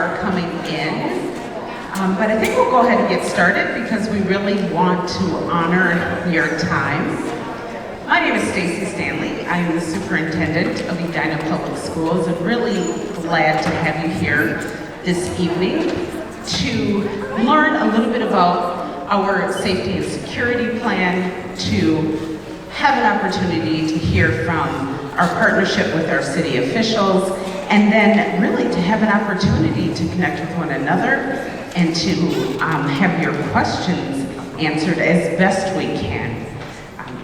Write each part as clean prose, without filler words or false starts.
are coming in. But I think we'll go ahead and get started because we really want to honor your time. My name is Stacy Stanley. I am the superintendent of Edina Public Schools and really glad to have you here this evening to learn a little bit about our safety and security plan, to have an opportunity to hear from our partnership with our city officials, and then really to have an opportunity to connect with one another and to have your questions answered as best we can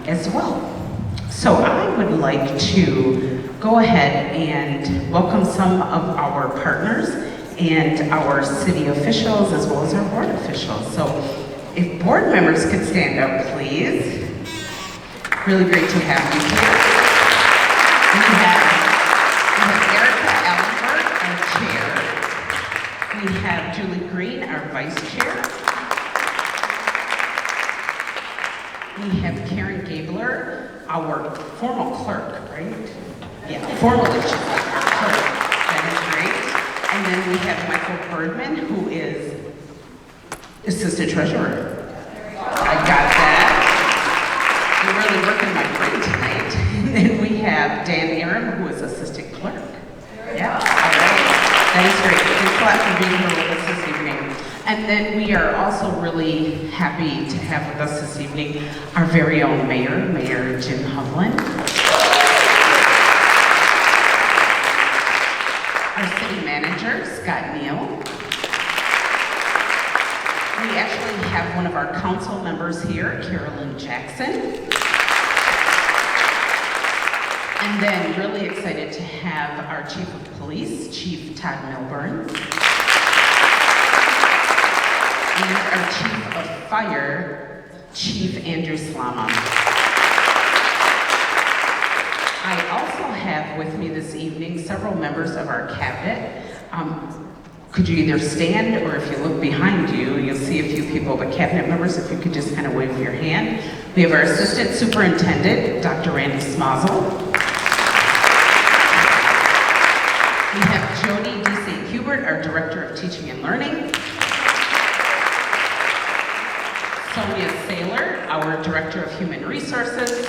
as well. So I would like to go ahead and welcome some of our partners and our city officials as well as our board officials. So if board members could stand up, please. Really great to have you here. We have Erica Allenberg, our chair. We have Julie Green, our vice chair. We have Karen Gabler, our formal clerk, right? Yeah, formally she's like our clerk. That is great. And then we have Michael Birdman, who is assistant treasurer. I got that. You're really working my brain tonight. And then we have Dan Aram, who is assistant clerk. Yeah, all right. That is great. Thanks a lot for being here with us this evening. And then we are also really happy to have with us this evening our very own mayor, Mayor Jim Hovland. Our city manager, Scott Neal. We actually have one of our council members here, Carolyn Jackson. And then really excited to have our chief of police, Chief Todd Milburn. And our chief of fire, Chief Andrew Slama. I also have with me this evening several members of our cabinet. Could you either stand, or if you look behind you, you'll see a few people, but cabinet members, if you could just kind of wave your hand. We have our assistant superintendent, Dr. Randy Smazel. We have Jody D. St. Hubert, our director of teaching and learning. Sonia Saylor, our director of human resources.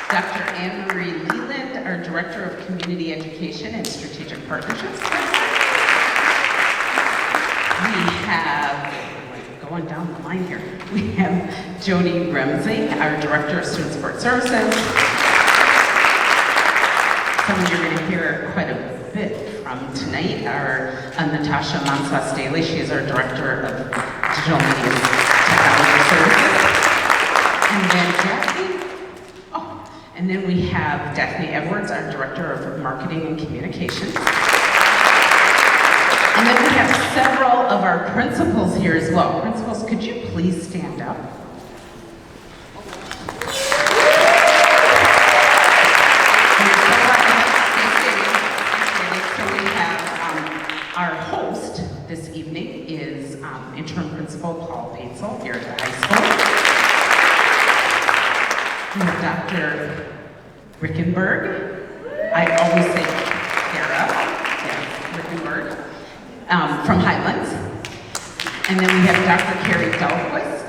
Dr. Anne-Marie Leland, our Director of Community Education and Strategic Partnerships. We have, going down the line here, we have Jody Remsey, our Director of Student Support Services. Some of you are going to hear quite a bit from tonight. Our Natasha Mansas Daly, she is our Director of Digital Media Technology Services. And then Jackie. And then we have Daphne Edwards, our Director of Marketing and Communications. And then we have several of our principals here as well. Principals, could you please stand up? So we have our host this evening is interim principal Paul Paetzel here at the high school. We have Dr. Rickenberg. I always say Kara, yes, Rickenberg, from Highlands. And then we have Dr. Carrie Dahlquist.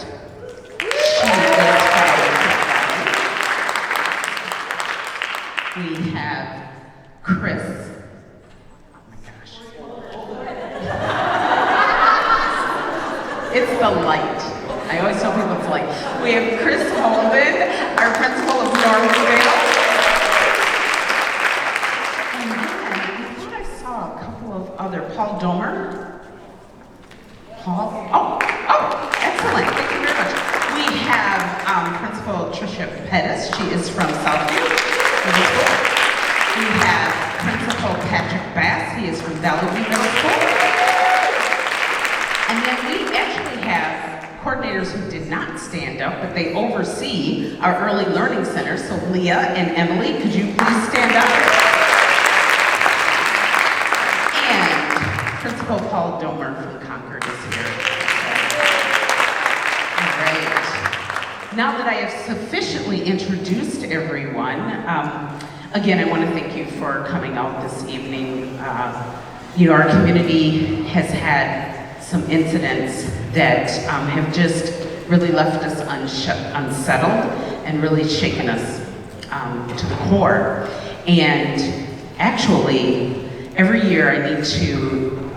We have Chris. Oh my gosh. It's the light. I always tell people it's like, we have Chris Holden, our principal of Northvale. And then I thought I saw a couple of other, Paul Domer. Paul, oh, excellent, thank you very much. We have Principal Tricia Pettis, she is from Southview Middle School. We have Principal Patrick Bass, he is from Valley View Middle School. And then we actually have coordinators who did not stand up, but they oversee our early learning center. So Leah and Emily, could you please stand up? And Principal Paul Domer from Concord is here. All right. Now that I have sufficiently introduced everyone, Again, I want to thank you for coming out this evening. Our community has had some incidents that have just really left us unsettled and really shaken us to the core. And actually, every year I need to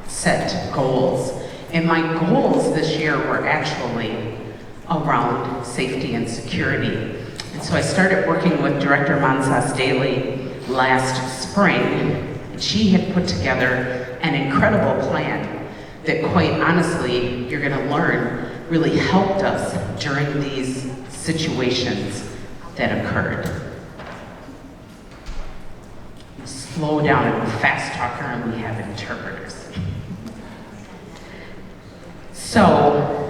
set goals. And my goals this year were actually around safety and security. And so I started working with Director Monsas Daly last spring, and she had put together an incredible plan that, quite honestly, you're going to learn, really helped us during these situations that occurred. Slow down, I'm a fast talker and we have interpreters. So,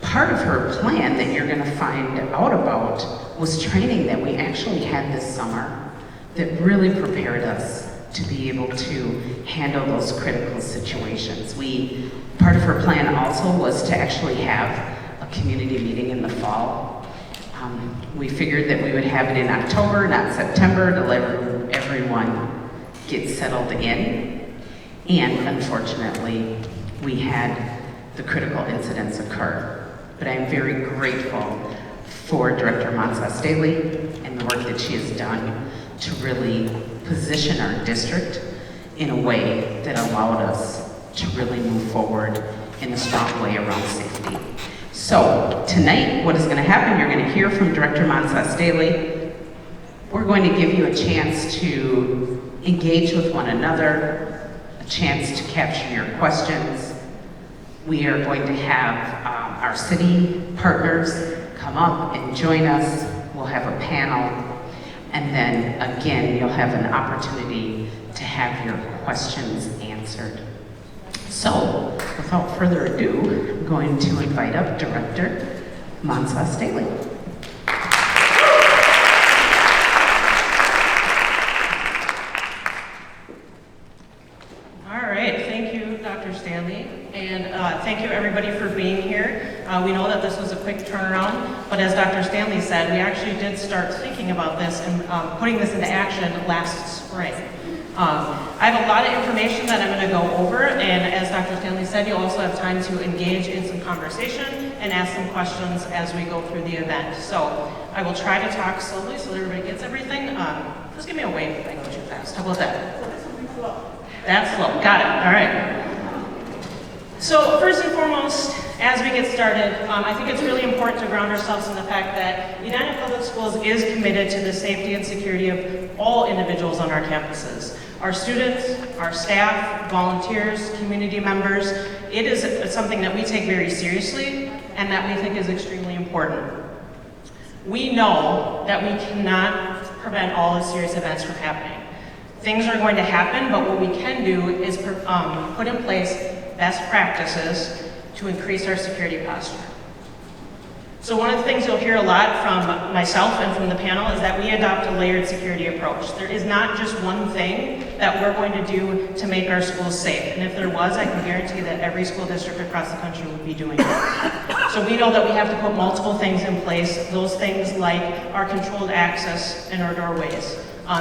part of her plan that you're going to find out about was training that we actually had this summer that really prepared us to be able to handle those critical situations. Part of her plan also was to actually have a community meeting in the fall. We figured that we would have it in October, not September, to let everyone get settled in. And unfortunately, we had the critical incidents occur. But I'm very grateful for Director Monsas Daly and the work that she has done to really position our district in a way that allowed us to really move forward in a strong way around safety. So tonight, what is going to happen, you're going to hear from Director Monsas Daly. We're going to give you a chance to engage with one another, a chance to capture your questions. We are going to have our city partners come up and join us. We'll have a panel. And then again, you'll have an opportunity to have your questions answered. So, without further ado, I'm going to invite up Director Monsas Daly. All right, thank you, Dr. Stanley, and thank you everybody for being here. We know that this was a quick turnaround, but as Dr. Stanley said, we actually did start thinking about this and putting this into action last spring. I have a lot of information that I'm going to go over, and as Dr. Stanley said, you'll also have time to engage in some conversation and ask some questions as we go through the event. So I will try to talk slowly so that everybody gets everything. Just give me a wave if I go too fast. How about that? That's slow. Got it. All right. So first and foremost, as we get started, I think it's really important to ground ourselves in the fact that Edina Public Schools is committed to the safety and security of all individuals on our campuses. Our students, our staff, volunteers, community members, it is something that we take very seriously and that we think is extremely important. We know that we cannot prevent all of serious events from happening. Things are going to happen, but what we can do is put in place best practices to increase our security posture. So one of the things you'll hear a lot from myself and from the panel is that we adopt a layered security approach. There is not just one thing that we're going to do to make our schools safe. And if there was, I can guarantee that every school district across the country would be doing it. So we know that we have to put multiple things in place. Those things like our controlled access in our doorways,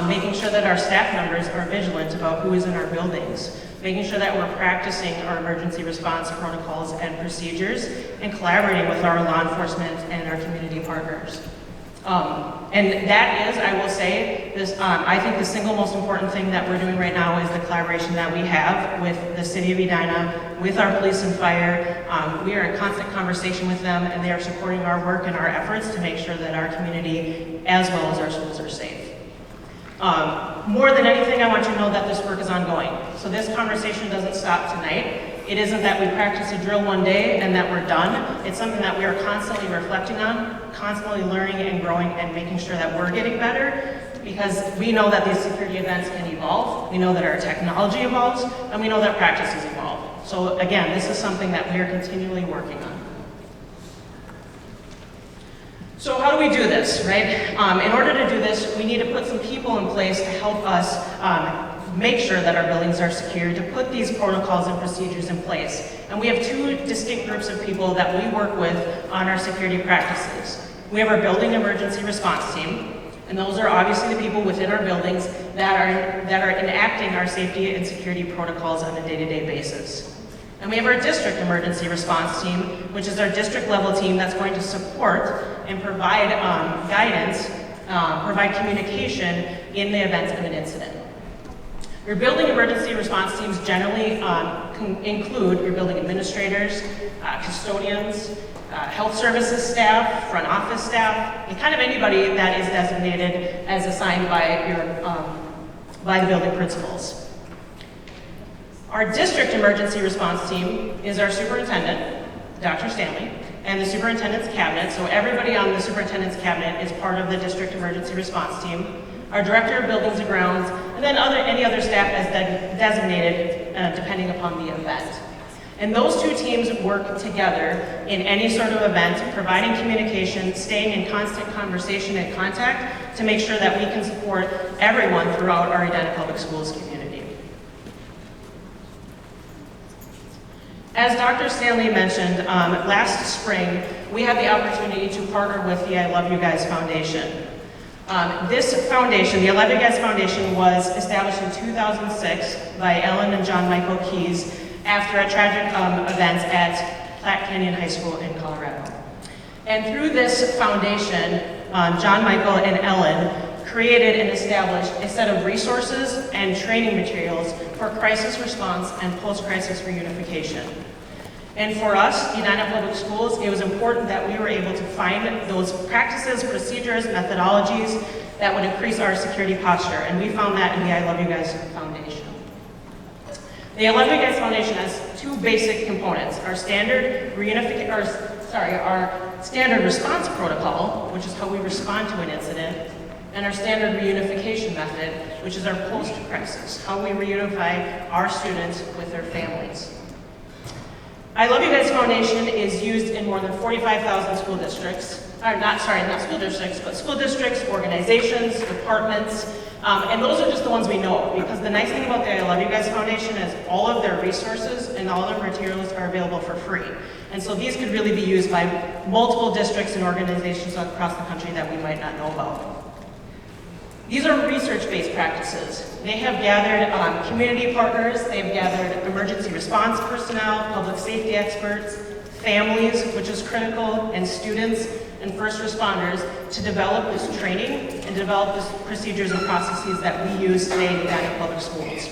making sure that our staff members are vigilant about who is in our buildings, making sure that we're practicing our emergency response protocols and procedures, and collaborating with our law enforcement and our community partners. And that is, I will say, I think the single most important thing that we're doing right now is the collaboration that we have with the City of Edina, with our police and fire. We are in constant conversation with them, and they are supporting our work and our efforts to make sure that our community, as well as our schools, are safe. More than anything, I want you to know that this work is ongoing. So this conversation doesn't stop tonight. It isn't that we practice a drill one day and that we're done. It's something that we are constantly reflecting on, constantly learning and growing and making sure that we're getting better, because we know that these security events can evolve. We know that our technology evolves, and we know that practices evolve. So again, this is something that we are continually working on. So how do we do this, right? In order to do this, we need to put some people in place to help us make sure that our buildings are secure, to put these protocols and procedures in place. And we have two distinct groups of people that we work with on our security practices. We have our building emergency response team, And those are obviously the people within our buildings that are enacting our safety and security protocols on a day-to-day basis. And we have our district emergency response team, which is our district level team that's going to support and provide guidance, provide communication in the event of an incident. Your building emergency response teams generally include your building administrators, custodians, health services staff, front office staff, and kind of anybody that is designated as assigned by the building principals. Our district emergency response team is our superintendent, Dr. Stanley, and the superintendent's cabinet. So everybody on the superintendent's cabinet is part of the district emergency response team. Our director of buildings and grounds, and then any other staff as designated depending upon the event. And those two teams work together in any sort of event, providing communication, staying in constant conversation and contact to make sure that we can support everyone throughout our Edina Public Schools community. As Dr. Stanley mentioned, last spring, we had the opportunity to partner with the I Love You Guys Foundation. This foundation, the I Love You Guys Foundation, was established in 2006 by Ellen and John Michael Keyes after a tragic event at Platte Canyon High School in Colorado. And through this foundation, John Michael and Ellen created and established a set of resources and training materials for crisis response and post-crisis reunification. And for us, Edina Public Schools, it was important that we were able to find those practices, procedures, methodologies that would increase our security posture. And we found that in the I Love You Guys Foundation. The I Love You Guys Foundation has two basic components: our standard standard response protocol, which is how we respond to an incident, and our standard reunification method, which is our post-crisis, how we reunify our students with their families. I Love You Guys Foundation is used in more than 45,000 school districts, not school districts, but school districts, organizations, departments, and those are just the ones we know of, because the nice thing about the I Love You Guys Foundation is all of their resources and all of their materials are available for free. And so these could really be used by multiple districts and organizations across the country that we might not know about. These are research-based practices. They have gathered community partners, they've gathered emergency response personnel, public safety experts, families, which is critical, and students and first responders to develop this training and develop these procedures and processes that we use today in Edina Public Schools.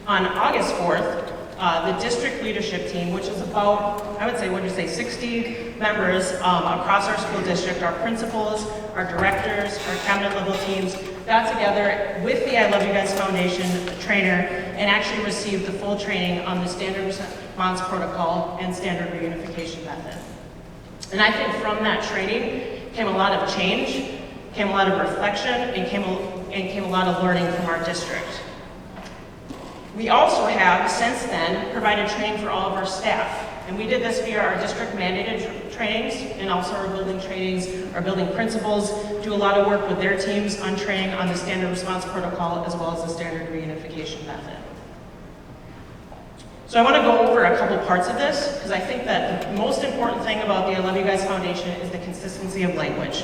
On August 4th, the district leadership team, which is about, 60 members across our school district, our principals, our directors, our cabinet level teams, got together with the I Love You Guys Foundation trainer and actually received the full training on the standard response protocol and standard reunification method. And I think from that training came a lot of change, came a lot of reflection, and came a lot of learning from our district. We also have, since then, provided training for all of our staff. And we did this via our district mandated trainings and also our building trainings. Our building principals do a lot of work with their teams on training on the standard response protocol as well as the standard reunification method. So I want to go over a couple parts of this because I think that the most important thing about the I Love You Guys Foundation is the consistency of language.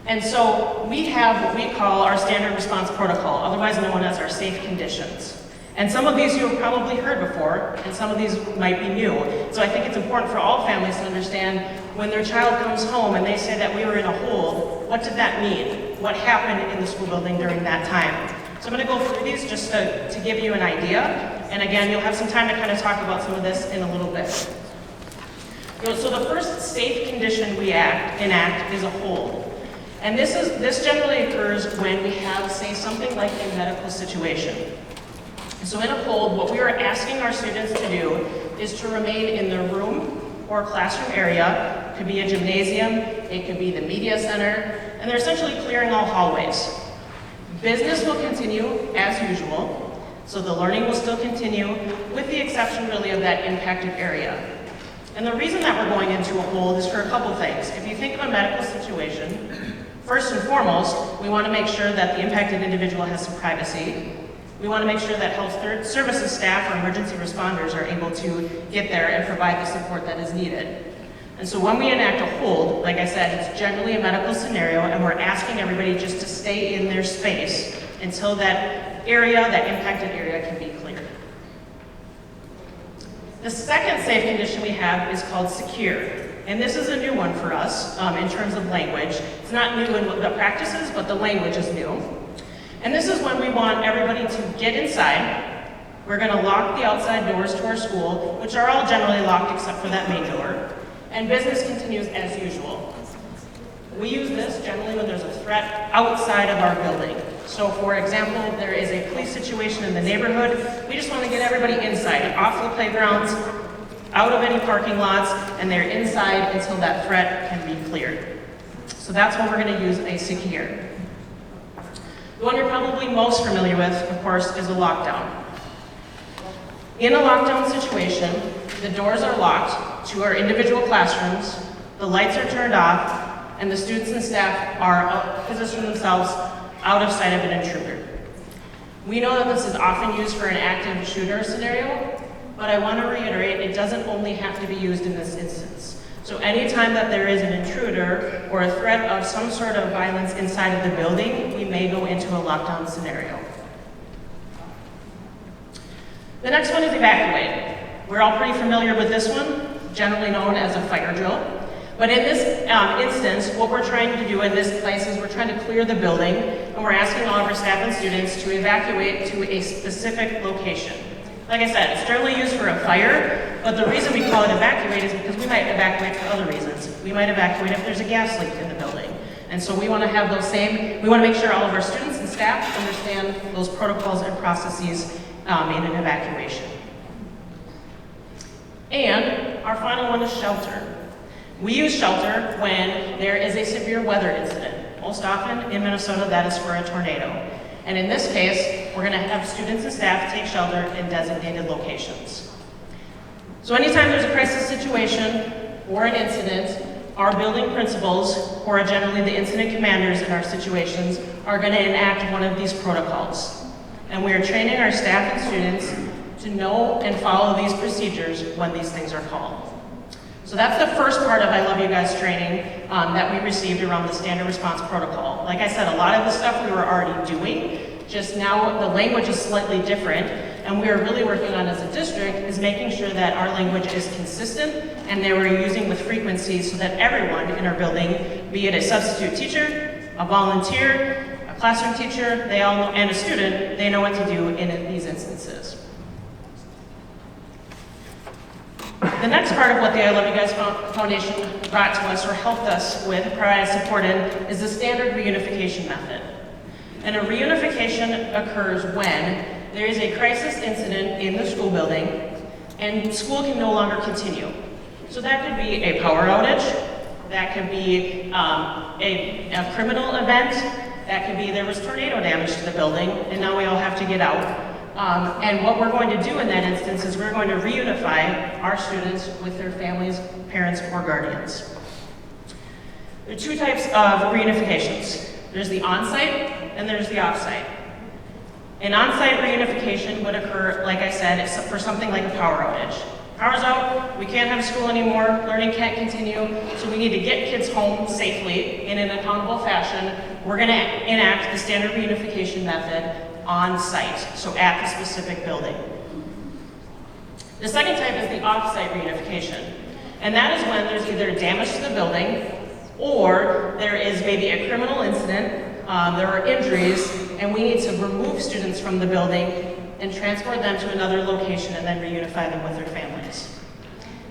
And so we have what we call our standard response protocol, otherwise known as our safe conditions. And some of these you have probably heard before, and some of these might be new. So I think it's important for all families to understand when their child comes home and they say that we were in a hold, what did that mean? What happened in the school building during that time? So I'm going to go through these just to give you an idea. And again, you'll have some time to kind of talk about some of this in a little bit. So the first safe condition we enact is a hold. And this generally occurs when we have, say, something like a medical situation. So in a hold, what we are asking our students to do is to remain in their room or classroom area. It could be a gymnasium, it could be the media center, and they're essentially clearing all hallways. Business will continue as usual, so the learning will still continue, with the exception really of that impacted area. And the reason that we're going into a hold is for a couple things. If you think of a medical situation, first and foremost, we want to make sure that the impacted individual has some privacy. We want to make sure that health services staff or emergency responders are able to get there and provide the support that is needed. And so when we enact a hold, like I said, it's generally a medical scenario, and we're asking everybody just to stay in their space until that area, that impacted area, can be cleared. The second safe condition we have is called secure. And this is a new one for us in terms of language. It's not new in the practices, but the language is new. And this is when we want everybody to get inside. We're going to lock the outside doors to our school, which are all generally locked except for that main door. And business continues as usual. We use this generally when there's a threat outside of our building. So for example, there is a police situation in the neighborhood. We just want to get everybody inside, off the playgrounds, out of any parking lots, and they're inside until that threat can be cleared. So that's when we're going to use a secure. The one you're probably most familiar with, of course, is a lockdown. In a lockdown situation, the doors are locked to our individual classrooms, the lights are turned off, and the students and staff are positioning themselves out of sight of an intruder. We know that this is often used for an active shooter scenario, but I want to reiterate, it doesn't only have to be used in this instance. So anytime that there is an intruder or a threat of some sort of violence inside of the building, we may go into a lockdown scenario. The next one is evacuate. We're all pretty familiar with this one, generally known as a fire drill. But in this instance, what we're trying to do in this place is we're trying to clear the building, and we're asking all of our staff and students to evacuate to a specific location. Like I said, it's generally used for a fire, but the reason we call it evacuate is because we might evacuate for other reasons. We might evacuate if there's a gas leak in the building. And so we want to have those we want to make sure all of our students and staff understand those protocols and processes in an evacuation. And our final one is shelter. We use shelter when there is a severe weather incident. Most often in Minnesota, that is for a tornado. And in this case, we're going to have students and staff take shelter in designated locations. So anytime there's a crisis situation or an incident, our building principals, who are generally the incident commanders in our situations, are going to enact one of these protocols. And we are training our staff and students to know and follow these procedures when these things are called. So that's the first part of I Love You Guys training that we received around the standard response protocol. Like I said, a lot of the stuff we were already doing, just now the language is slightly different, and we are really working on as a district is making sure that our language is consistent and that we're using with frequency so that everyone in our building, be it a substitute teacher, a volunteer, a classroom teacher, they all know, and a student, they know what to do in these instances. The next part of what the I Love You Guys Foundation brought to us or helped us with, provided support in, is the standard reunification method. And a reunification occurs when there is a crisis incident in the school building and school can no longer continue. So that could be a power outage, that could be a criminal event, that could be there was tornado damage to the building and now we all have to get out. And what we're going to do in that instance is we're going to reunify our students with their families, parents, or guardians. There are two types of reunifications. There's the on-site and there's the off-site. An on-site reunification would occur, like I said, for something like a power outage. Power's out, we can't have school anymore, learning can't continue, so we need to get kids home safely in an accountable fashion. We're going to enact the standard reunification method on site, so at the specific building. The second type is the off-site reunification, and that is when there's either damage to the building or there is maybe a criminal incident, there are injuries, and we need to remove students from the building and transport them to another location and then reunify them with their families.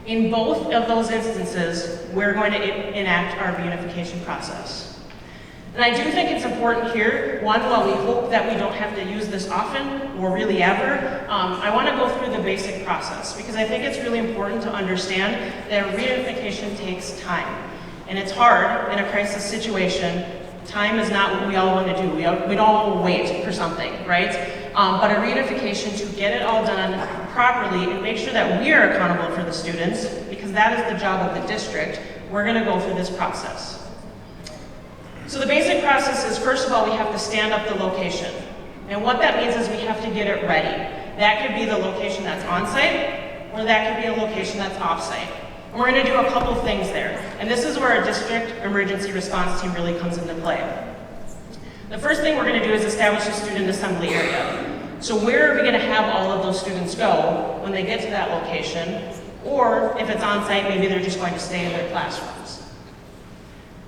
In both of those instances, we're going to enact our reunification process. And I do think it's important here, one, while we hope that we don't have to use this often or really ever, I want to go through the basic process because I think it's really important to understand that reunification takes time. And it's hard in a crisis situation. Time is not what we all want to do. We don't all wait for something, right? But a reunification to get it all done properly and make sure that we are accountable for the students, because that is the job of the district, we're going to go through this process. So the basic process is, first of all, we have to stand up the location. And what that means is we have to get it ready. That could be the location that's on-site, or that could be a location that's off-site. And we're going to do a couple things there. And this is where our district emergency response team really comes into play. The first thing we're going to do is establish a student assembly area. So where are we going to have all of those students go when they get to that location? Or if it's on site, maybe they're just going to stay in their classrooms.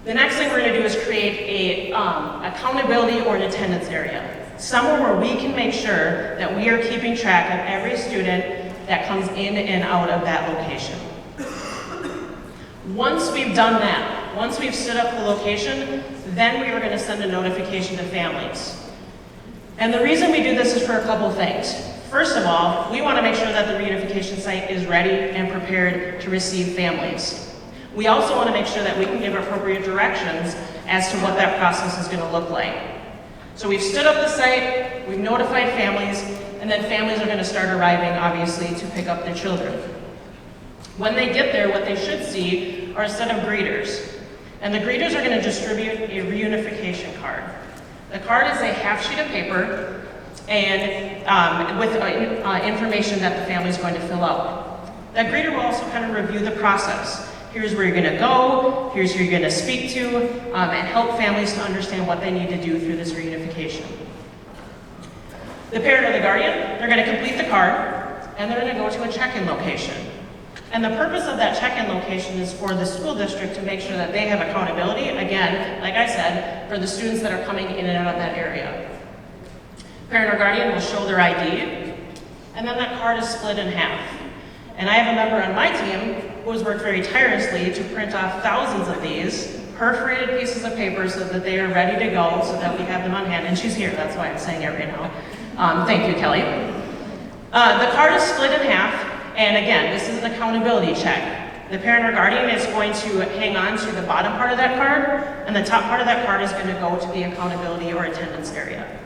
The next thing we're going to do is create a accountability or an attendance area. Somewhere where we can make sure that we are keeping track of every student that comes in and out of that location. Once we've done that, once we've stood up the location, then we are going to send a notification to families. And the reason we do this is for a couple things. First of all, we want to make sure that the reunification site is ready and prepared to receive families. We also want to make sure that we can give appropriate directions as to what that process is going to look like. So we've stood up the site, we've notified families, and then families are going to start arriving, obviously, to pick up their children. When they get there, what they should see are a set of greeters. And the greeters are going to distribute a reunification card. The card is a half sheet of paper and with information that the family is going to fill out. That greeter will also kind of review the process. Here's where you're going to go, here's who you're going to speak to, and help families to understand what they need to do through this reunification. The parent or the guardian, they're going to complete the card, and they're going to go to a check-in location. And the purpose of that check-in location is for the school district to make sure that they have accountability, again, like I said, for the students that are coming in and out of that area. Parent or guardian will show their ID, and then that card is split in half. And I have a member on my team who has worked very tirelessly to print off thousands of these perforated pieces of paper so that they are ready to go, so that we have them on hand. And she's here, that's why I'm saying it right now. Thank you, Kelly. The card is split in half, and again, this is an accountability check. The parent or guardian is going to hang on to the bottom part of that card, and the top part of that card is going to go to the accountability or attendance area.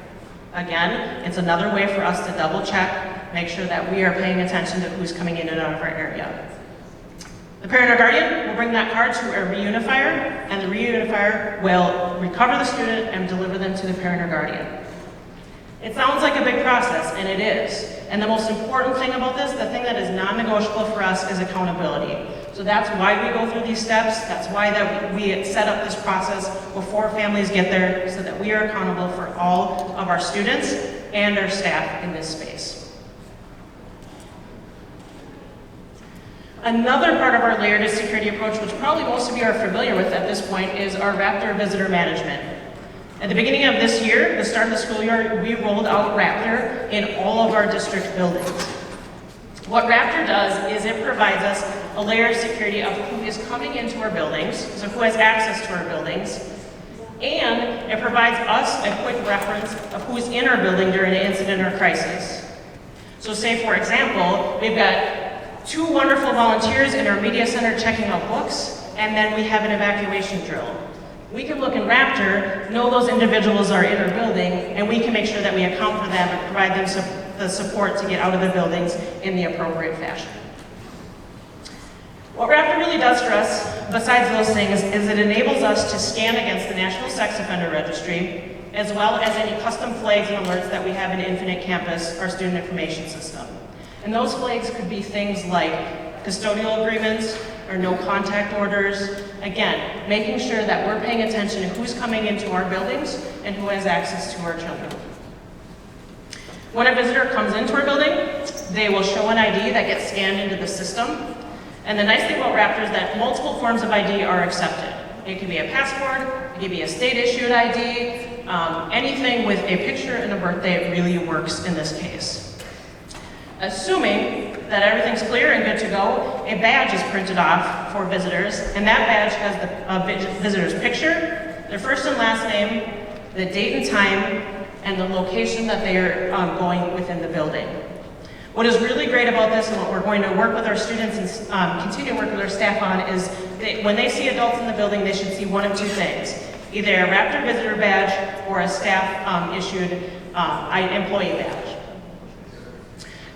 Again, it's another way for us to double check, make sure that we are paying attention to who's coming in and out of our area. The parent or guardian will bring that card to a reunifier, and the reunifier will recover the student and deliver them to the parent or guardian. It sounds like a big process, and it is. And the most important thing about this, the thing that is non-negotiable for us, is accountability. So that's why we go through these steps. That's why we set up this process before families get there, so that we are accountable for all of our students and our staff in this space. Another part of our layered security approach, which probably most of you are familiar with at this point, is our Raptor visitor management. At the beginning of this year, the start of the school year, we rolled out Raptor in all of our district buildings. What Raptor does is it provides us a layer of security of who is coming into our buildings, so who has access to our buildings, and it provides us a quick reference of who's in our building during an incident or crisis. So say, for example, we've got 2 wonderful volunteers in our media center checking out books, and then we have an evacuation drill. We can look in Raptor, know those individuals are in our building, and we can make sure that we account for them and provide them the support to get out of the buildings in the appropriate fashion. What Raptor really does for us, besides those things, is it enables us to scan against the National Sex Offender Registry, as well as any custom flags and alerts that we have in Infinite Campus, our student information system. And those flags could be things like custodial agreements or no contact orders. Again, making sure that we're paying attention to who's coming into our buildings and who has access to our children. When a visitor comes into our building, they will show an ID that gets scanned into the system. And the nice thing about Raptor is that multiple forms of ID are accepted. It can be a passport, it can be a state-issued ID, anything with a picture and a birthday really works in this case. Assuming that everything's clear and good to go, a badge is printed off for visitors, and that badge has the visitor's picture, their first and last name, the date and time, and the location that they are going within the building. What is really great about this, and what we're going to work with our students and continue to work with our staff on, is when they see adults in the building, they should see one of 2 things. Either a Raptor visitor badge or a staff-issued employee badge.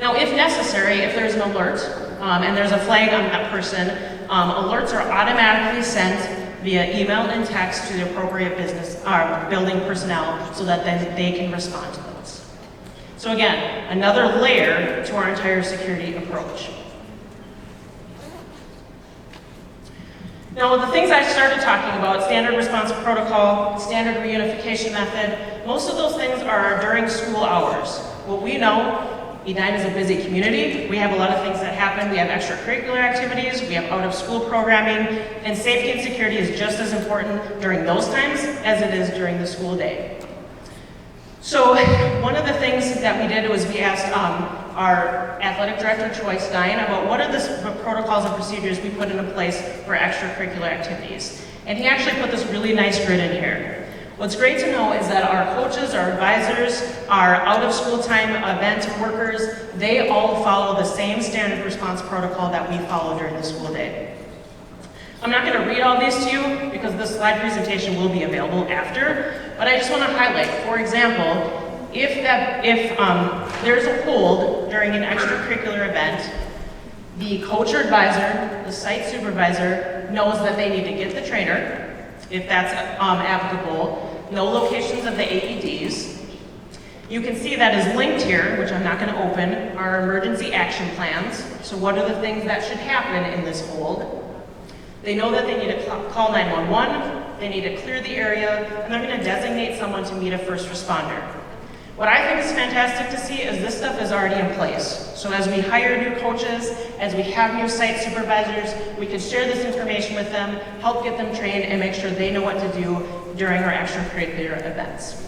Now, if necessary, if there's an alert and there's a flag on that person, alerts are automatically sent via email and text to the appropriate building personnel so that then they can respond to those. So again, another layer to our entire security approach. Now, the things I started talking about, standard response protocol, standard reunification method, most of those things are during school hours. What we know, Edina is a busy community. We have a lot of things that happen. We have extracurricular activities, we have out-of-school programming, and safety and security is just as important during those times as it is during the school day. So one of the things that we did was we asked our athletic director, Troy Stein, about what are the protocols and procedures we put into place for extracurricular activities. And he actually put this really nice grid in here. What's great to know is that our coaches, our advisors, our out-of-school time event workers, they all follow the same standard response protocol that we follow during the school day. I'm not going to read all these to you because this slide presentation will be available after, but I just want to highlight, for example, if there's a hold during an extracurricular event, the coach or advisor, the site supervisor, knows that they need to get the trainer, if that's applicable, no locations of the AEDs. You can see that is linked here, which I'm not going to open, our emergency action plans. So what are the things that should happen in this hold? They know that they need to call 911, they need to clear the area, and they're going to designate someone to meet a first responder. What I think is fantastic to see is this stuff is already in place. So as we hire new coaches, as we have new site supervisors, we can share this information with them, help get them trained, and make sure they know what to do during our extracurricular events.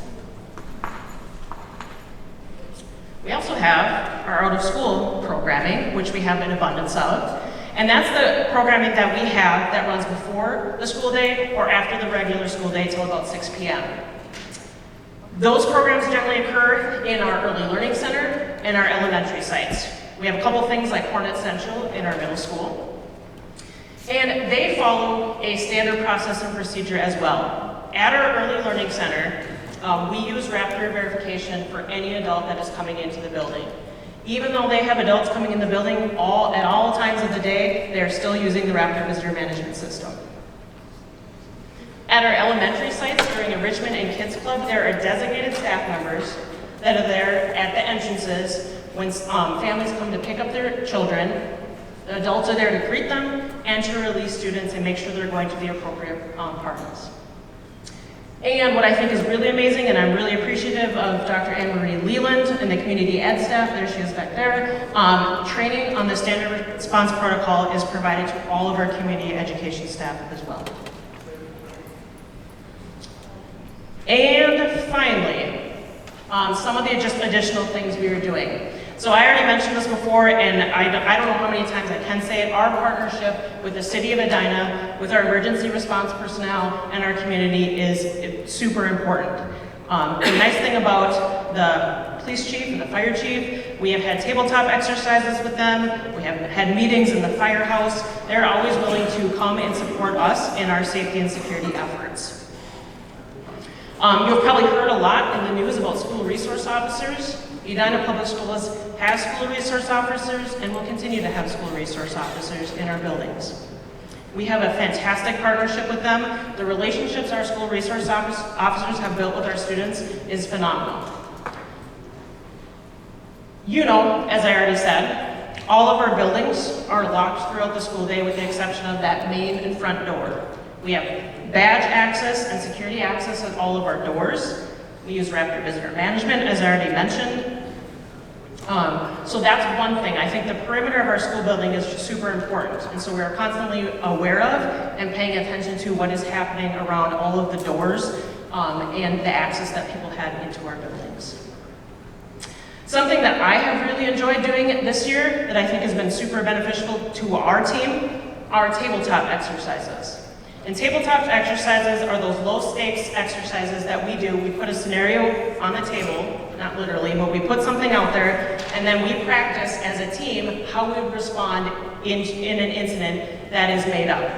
We also have our out-of-school programming, which we have an abundance of. And that's the programming that we have that runs before the school day or after the regular school day till about 6 p.m. Those programs generally occur in our early learning center and our elementary sites. We have a couple things like Hornet Central in our middle school. And they follow a standard process and procedure as well. At our early learning center, we use Raptor verification for any adult that is coming into the building. Even though they have adults coming in the building at all times of the day, they're still using the Raptor visitor management system. At our elementary sites during Enrichment and Kids Club, there are designated staff members that are there at the entrances when families come to pick up their children. The adults are there to greet them and to release students and make sure they're going to the appropriate parties. And what I think is really amazing, and I'm really appreciative of Dr. Anne-Marie Leland and the community ed staff, there she is back there, training on the standard response protocol is provided to all of our community education staff as well. And finally, some of the just additional things we are doing. So I already mentioned this before, and I don't know how many times I can say it, our partnership with the City of Edina, with our emergency response personnel and our community is super important. The nice thing about the police chief and the fire chief, we have had tabletop exercises with them, we have had meetings in the firehouse. They're always willing to come and support us in our safety and security efforts. You've probably heard a lot in the news about school resource officers. Edina Public Schools has school resource officers and will continue to have school resource officers in our buildings. We have a fantastic partnership with them. The relationships our school resource officers have built with our students is phenomenal. You know, as I already said, all of our buildings are locked throughout the school day with the exception of that main and front door. We have badge access and security access at all of our doors. We use Raptor Visitor Management, as I already mentioned. So that's one thing. I think the perimeter of our school building is just super important. And so we're constantly aware of and paying attention to what is happening around all of the doors and the access that people have into our buildings. Something that I have really enjoyed doing this year that I think has been super beneficial to our team are tabletop exercises. And tabletop exercises are those low-stakes exercises that we do. We put a scenario on the table, not literally, but we put something out there, and then we practice as a team how we would respond in an incident that is made up,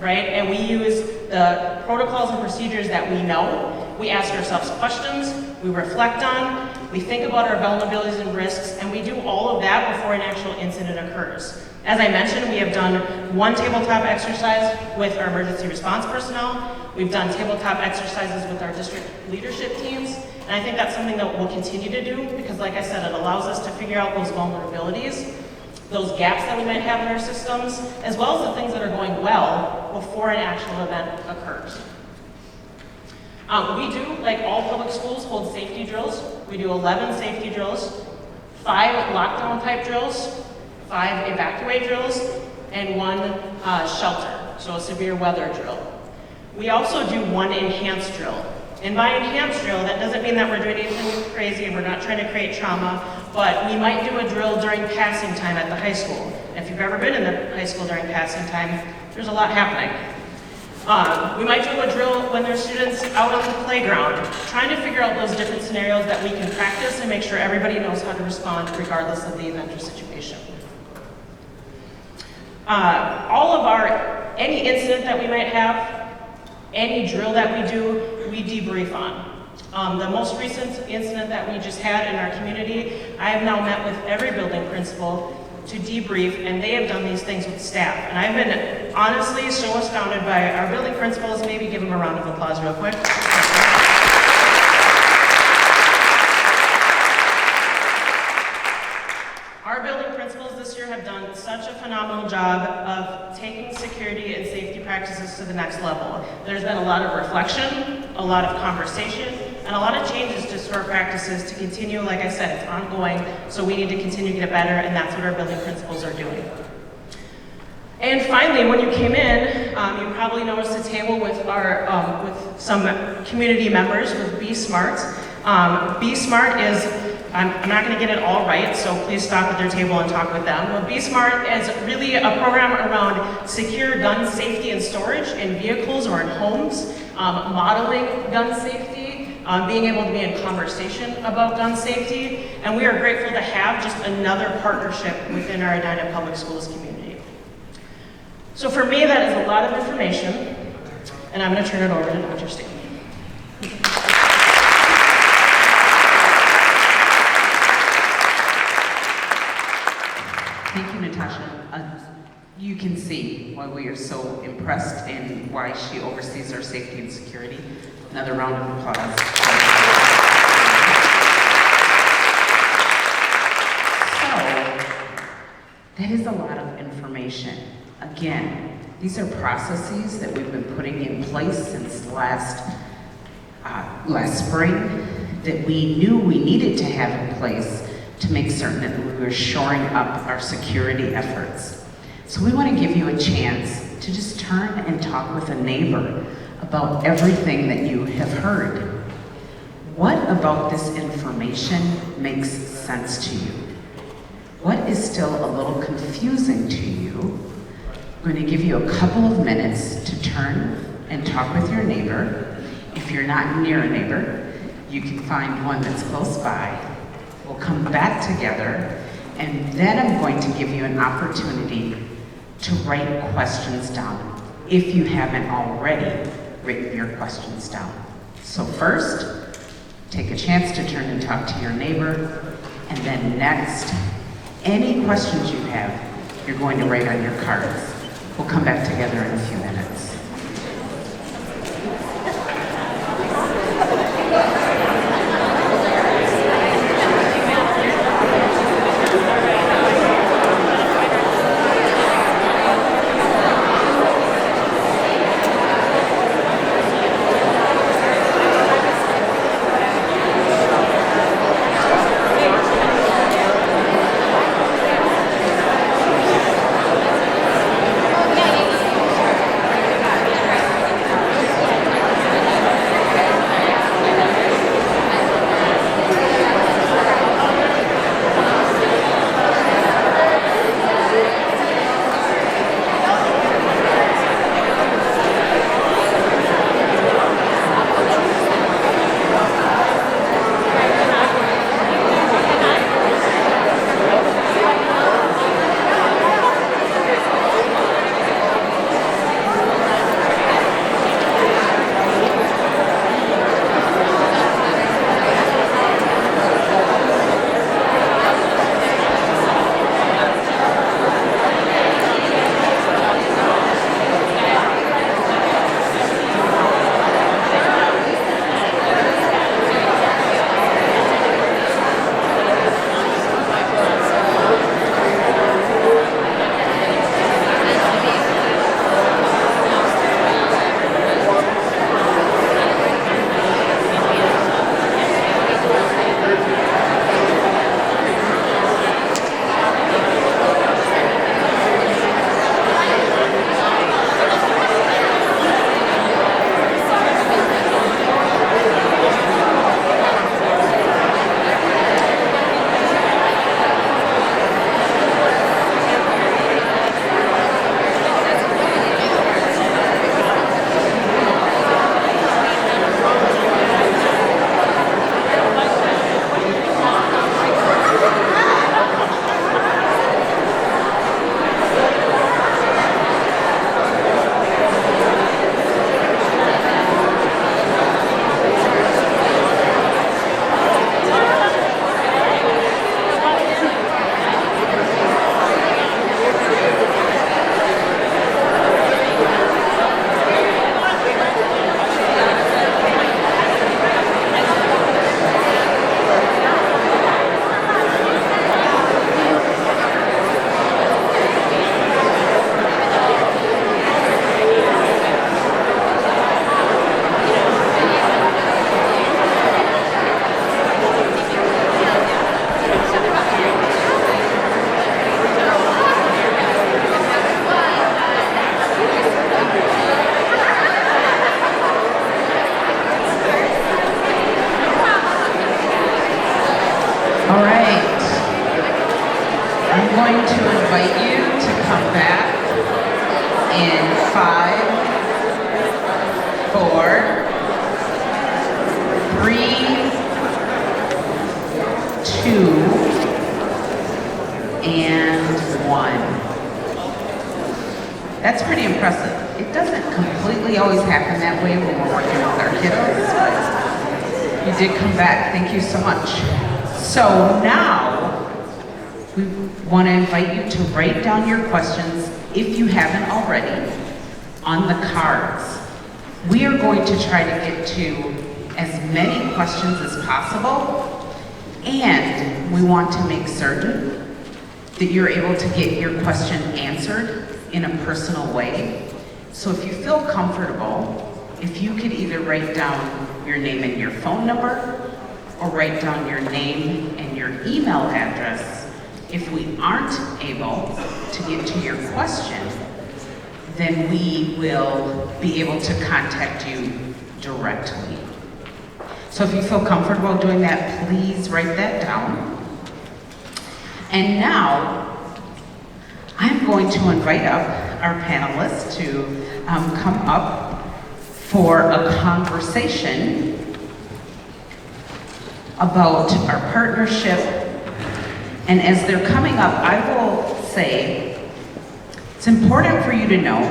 right? And we use the protocols and procedures that we know. We ask ourselves questions, we reflect on, we think about our vulnerabilities and risks, and we do all of that before an actual incident occurs. As I mentioned, we have done one tabletop exercise with our emergency response personnel. We've done tabletop exercises with our district leadership teams. And I think that's something that we'll continue to do because, like I said, it allows us to figure out those vulnerabilities those gaps that we might have in our systems, as well as the things that are going well before an actual event occurs. We do, like all public schools, hold safety drills. We do 11 safety drills, 5 lockdown type drills, 5 evacuate drills, and 1 shelter, so a severe weather drill. We also do 1 enhanced drill. And by enhanced drill, that doesn't mean that we're doing anything crazy and we're not trying to create trauma, but we might do a drill during passing time at the high school. If you've ever been in the high school during passing time, there's a lot happening. We might do a drill when there's students out on the playground, trying to figure out those different scenarios that we can practice and make sure everybody knows how to respond regardless of the event or situation. Any incident that we might have, any drill that we do, we debrief on. The most recent incident that we just had in our community, I have now met with every building principal to debrief, and they have done these things with staff. And I've been honestly so astounded by our building principals. Maybe give them a round of applause real quick. Our building principals this year have done such a phenomenal job of taking security and safety practices to the next level. There's been a lot of reflection, a lot of conversation, and a lot of changes to our practices to continue. Like I said, it's ongoing, so we need to continue to get better, and that's what our building principals are doing. And finally, when you came in, you probably noticed a table with with some community members with Be Smart. Be Smart is, I'm not going to get it all right, so please stop at their table and talk with them. But Be Smart is really a program around secure gun safety and storage in vehicles or in homes, modeling gun safety, being able to be in conversation about gun safety, and we are grateful to have just another partnership within our Edina Public Schools community. So for me, that is a lot of information, and I'm going to turn it over to Dr. Stanley. Thank you, Natasha. You can see why we are so impressed and why she oversees our safety and security. Another round of applause. So, that is a lot of information. Again, these are processes that we've been putting in place since last spring that we knew we needed to have in place to make certain that we were shoring up our security efforts. So we want to give you a chance to just turn and talk with a neighbor about everything that you have heard. What about this information makes sense to you? What is still a little confusing to you? I'm going to give you a couple of minutes to turn and talk with your neighbor. If you're not near a neighbor, you can find one that's close by. We'll come back together, and then I'm going to give you an opportunity to write questions down, if you haven't already written your questions down. So first, take a chance to turn and talk to your neighbor, and then next, any questions you have, you're going to write on your cards. We'll come back together in a few minutes. going to invite you to come back in 5, 4, 3, 2, and 1. That's pretty impressive. It doesn't completely always happen that way when we're working with our kiddos, but you did come back. Thank you so much. So now, we want to invite you to write down your questions, if you haven't already, on the cards. We are going to try to get to as many questions as possible, and we want to make certain that you're able to get your question answered in a personal way. So if you feel comfortable, if you could either write down your name and your phone number, or write down your name and your email address. If we aren't able to get to your question, then we will be able to contact you directly. So if you feel comfortable doing that, please write that down. And now, I'm going to invite up our panelists to come up for a conversation about our partnership. And as they're coming up, I will say, it's important for you to know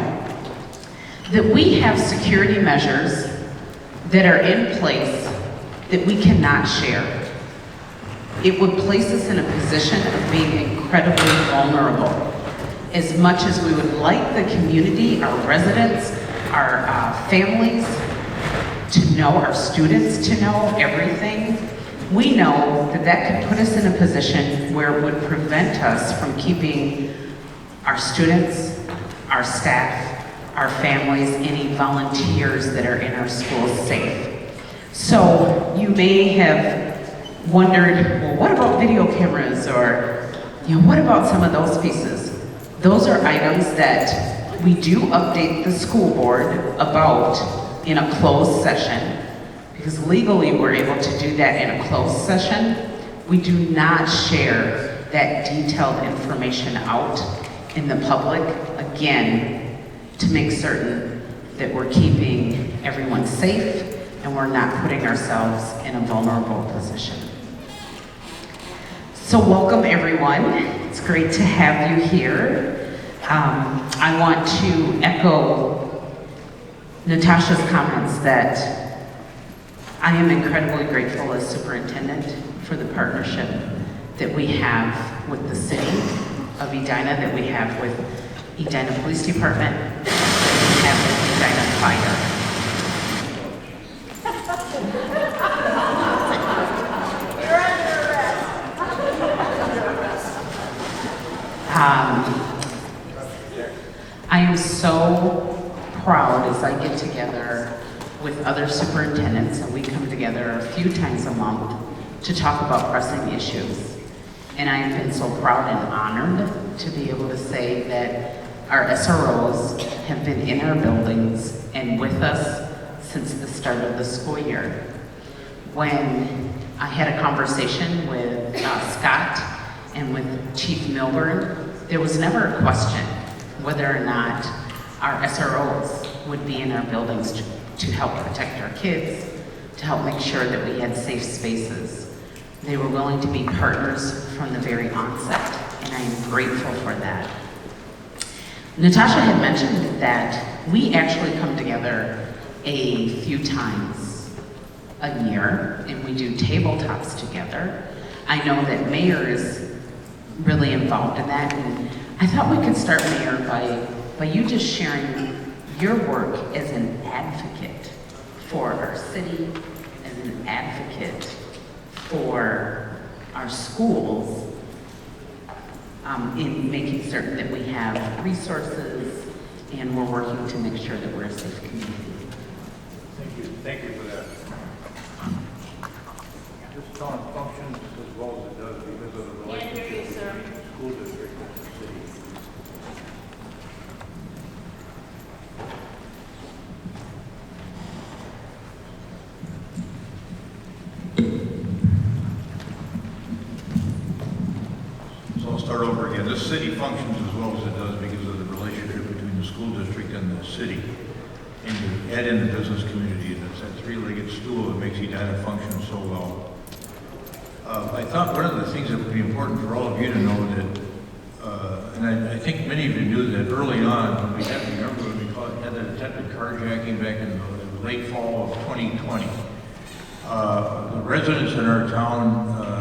that we have security measures that are in place that we cannot share. It would place us in a position of being incredibly vulnerable. As much as we would like the community, our residents, our families to know, our students to know everything, we know that that could put us in a position where it would prevent us from keeping our students, our staff, our families, any volunteers that are in our schools safe. So you may have wondered, well, what about video cameras, or what about some of those pieces? Those are items that we do update the school board about in a closed session, because legally we're able to do that in a closed session. We do not share that detailed information out in the public, again, to make certain that we're keeping everyone safe and we're not putting ourselves in a vulnerable position. So welcome everyone. It's great to have you here. I want to echo Natasha's comments that I am incredibly grateful as superintendent for the partnership that we have with the city of Edina, that we have with Edina Police Department, that we have with Edina Fire. I am so proud as I get together with other superintendents, and we come together a few times a month to talk about pressing issues. And I have been so proud and honored to be able to say that our SROs have been in our buildings and with us since the start of the school year. When I had a conversation with Scott and with Chief Milburn, there was never a question whether or not our SROs would be in our buildings to help protect our kids, to help make sure that we had safe spaces. They were willing to be partners from the very onset, and I am grateful for that. Natasha had mentioned that we actually come together a few times a year, and we do tabletops together. I know that Mayor is really involved in that, and I thought we could start, Mayor, by you just sharing your work as an advocate for our city, as an advocate for our schools, in making certain that we have resources and we're working to make sure that we're a safe community. Thank you for that. This town functions as well as it does because of the relationship between the school district and the city. So I'll start over again. This city functions as well as it does because of the relationship between the school district and the city. And you add in the business community, and it's that three-legged stool that makes Edina function so well. I thought one of the things that would be important for all of you to know that, and I think many of you knew that early on, when we had, remember when we had that attempted carjacking back in the late fall of 2020. The residents in our town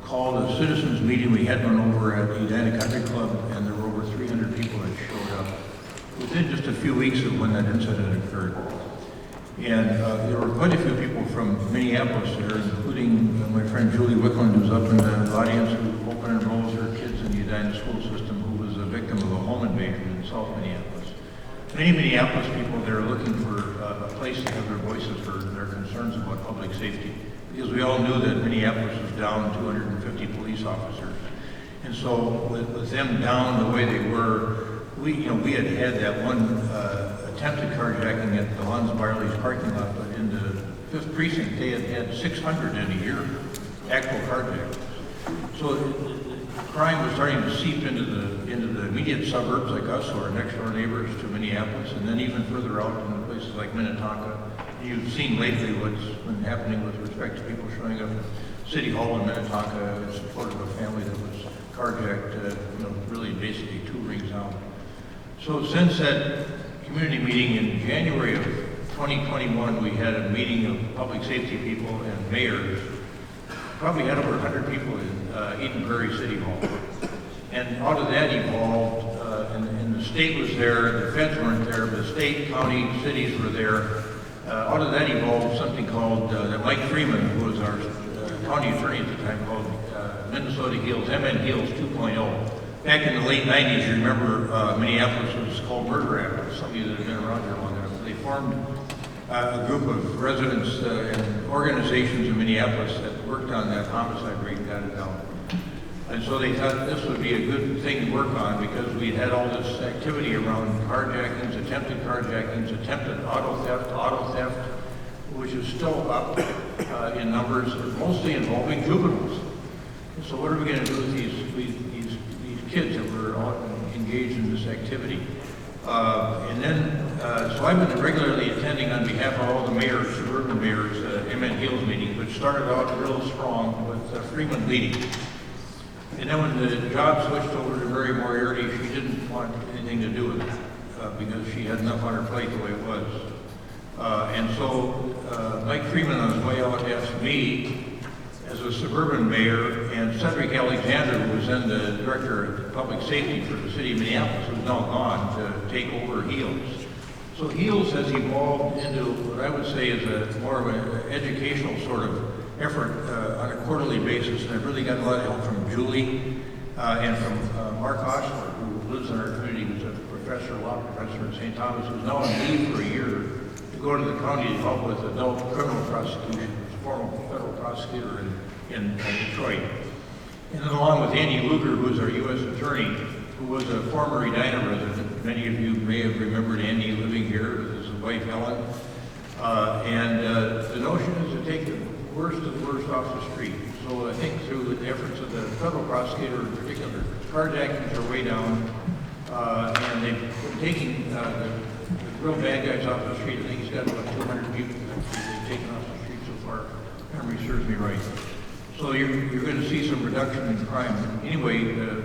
called a citizens meeting. We had one over at the Edina Country Club, and there were over 300 people that showed up within just a few weeks of when that incident occurred. And there were quite a few people from Minneapolis there, including my friend Julie Wickland, who's up in the audience, who open enrolls her kids in the Edina school system, who was a victim of a home invasion in South Minneapolis. Many Minneapolis people there are looking for a place to have their voices heard and their concerns about public safety, because we all knew that Minneapolis was down 250 police officers. And so with them down the way they were, we had that one attempted carjacking at the Lons Barley's parking lot, but in the 5th precinct, they had 600 in a year, actual carjackings. So the crime was starting to seep into the immediate suburbs like us, or next door neighbors to Minneapolis, and then even further out in places like Minnetonka. You've seen lately what's been happening with respect to people showing up at City Hall in Minnetonka in support of a family that was carjacked, really basically 2 rings out. So since that community meeting in January of 2021, we had a meeting of public safety people and mayors. Probably had over 100 people in Eden Prairie City Hall. And out of that evolved, and the state was there, the feds weren't there, but the state, county, cities were there. Out of that evolved something called, that Mike Freeman, who was our county attorney at the time, called Minnesota HEALS, MN HEALS 2.0. Back in the late 90s, you remember Minneapolis was called Murder Act. Some of you that have been around here long enough. They formed a group of residents and organizations in Minneapolis that worked on that homicide rate and got it down. And so they thought this would be a good thing to work on because we had all this activity around carjackings, attempted auto theft, which is still up in numbers, mostly involving juveniles. And so what are we going to do with these kids that were engaged in this activity? So I've been regularly attending on behalf of all the mayors, suburban mayors, MN HEALS meeting, which started out real strong with Freeman leading. And then when the job switched over to Mary Moriarty, she didn't want anything to do with it because she had enough on her plate the way it was. And so Mike Freeman on his way out asked me, as a suburban mayor, and Cedric Alexander, who was then the director of public safety for the city of Minneapolis, who's now gone, to take over HEALS. So HEALS has evolved into what I would say is a more of an educational sort of effort on a quarterly basis, and I've really got a lot of help from Julie and from Mark Osler, who lives in our community, who's a law professor at St. Thomas, who's now on leave for a year to go to the county to help with adult criminal prosecution. He's a former federal prosecutor in Detroit. And then along with Andy Luger, who's our U.S. attorney, who was a former Edina resident. Many of you may have remembered Andy living here with his wife Helen. The notion is to take the worst of the worst off the street. So I think through the efforts of the federal prosecutor in particular, carjackings are way down, and they've been taking the real bad guys off the street. I think he's got about 200 people that they've taken off the street so far, if memory serves me right. So you're going to see some reduction in crime. Anyway, the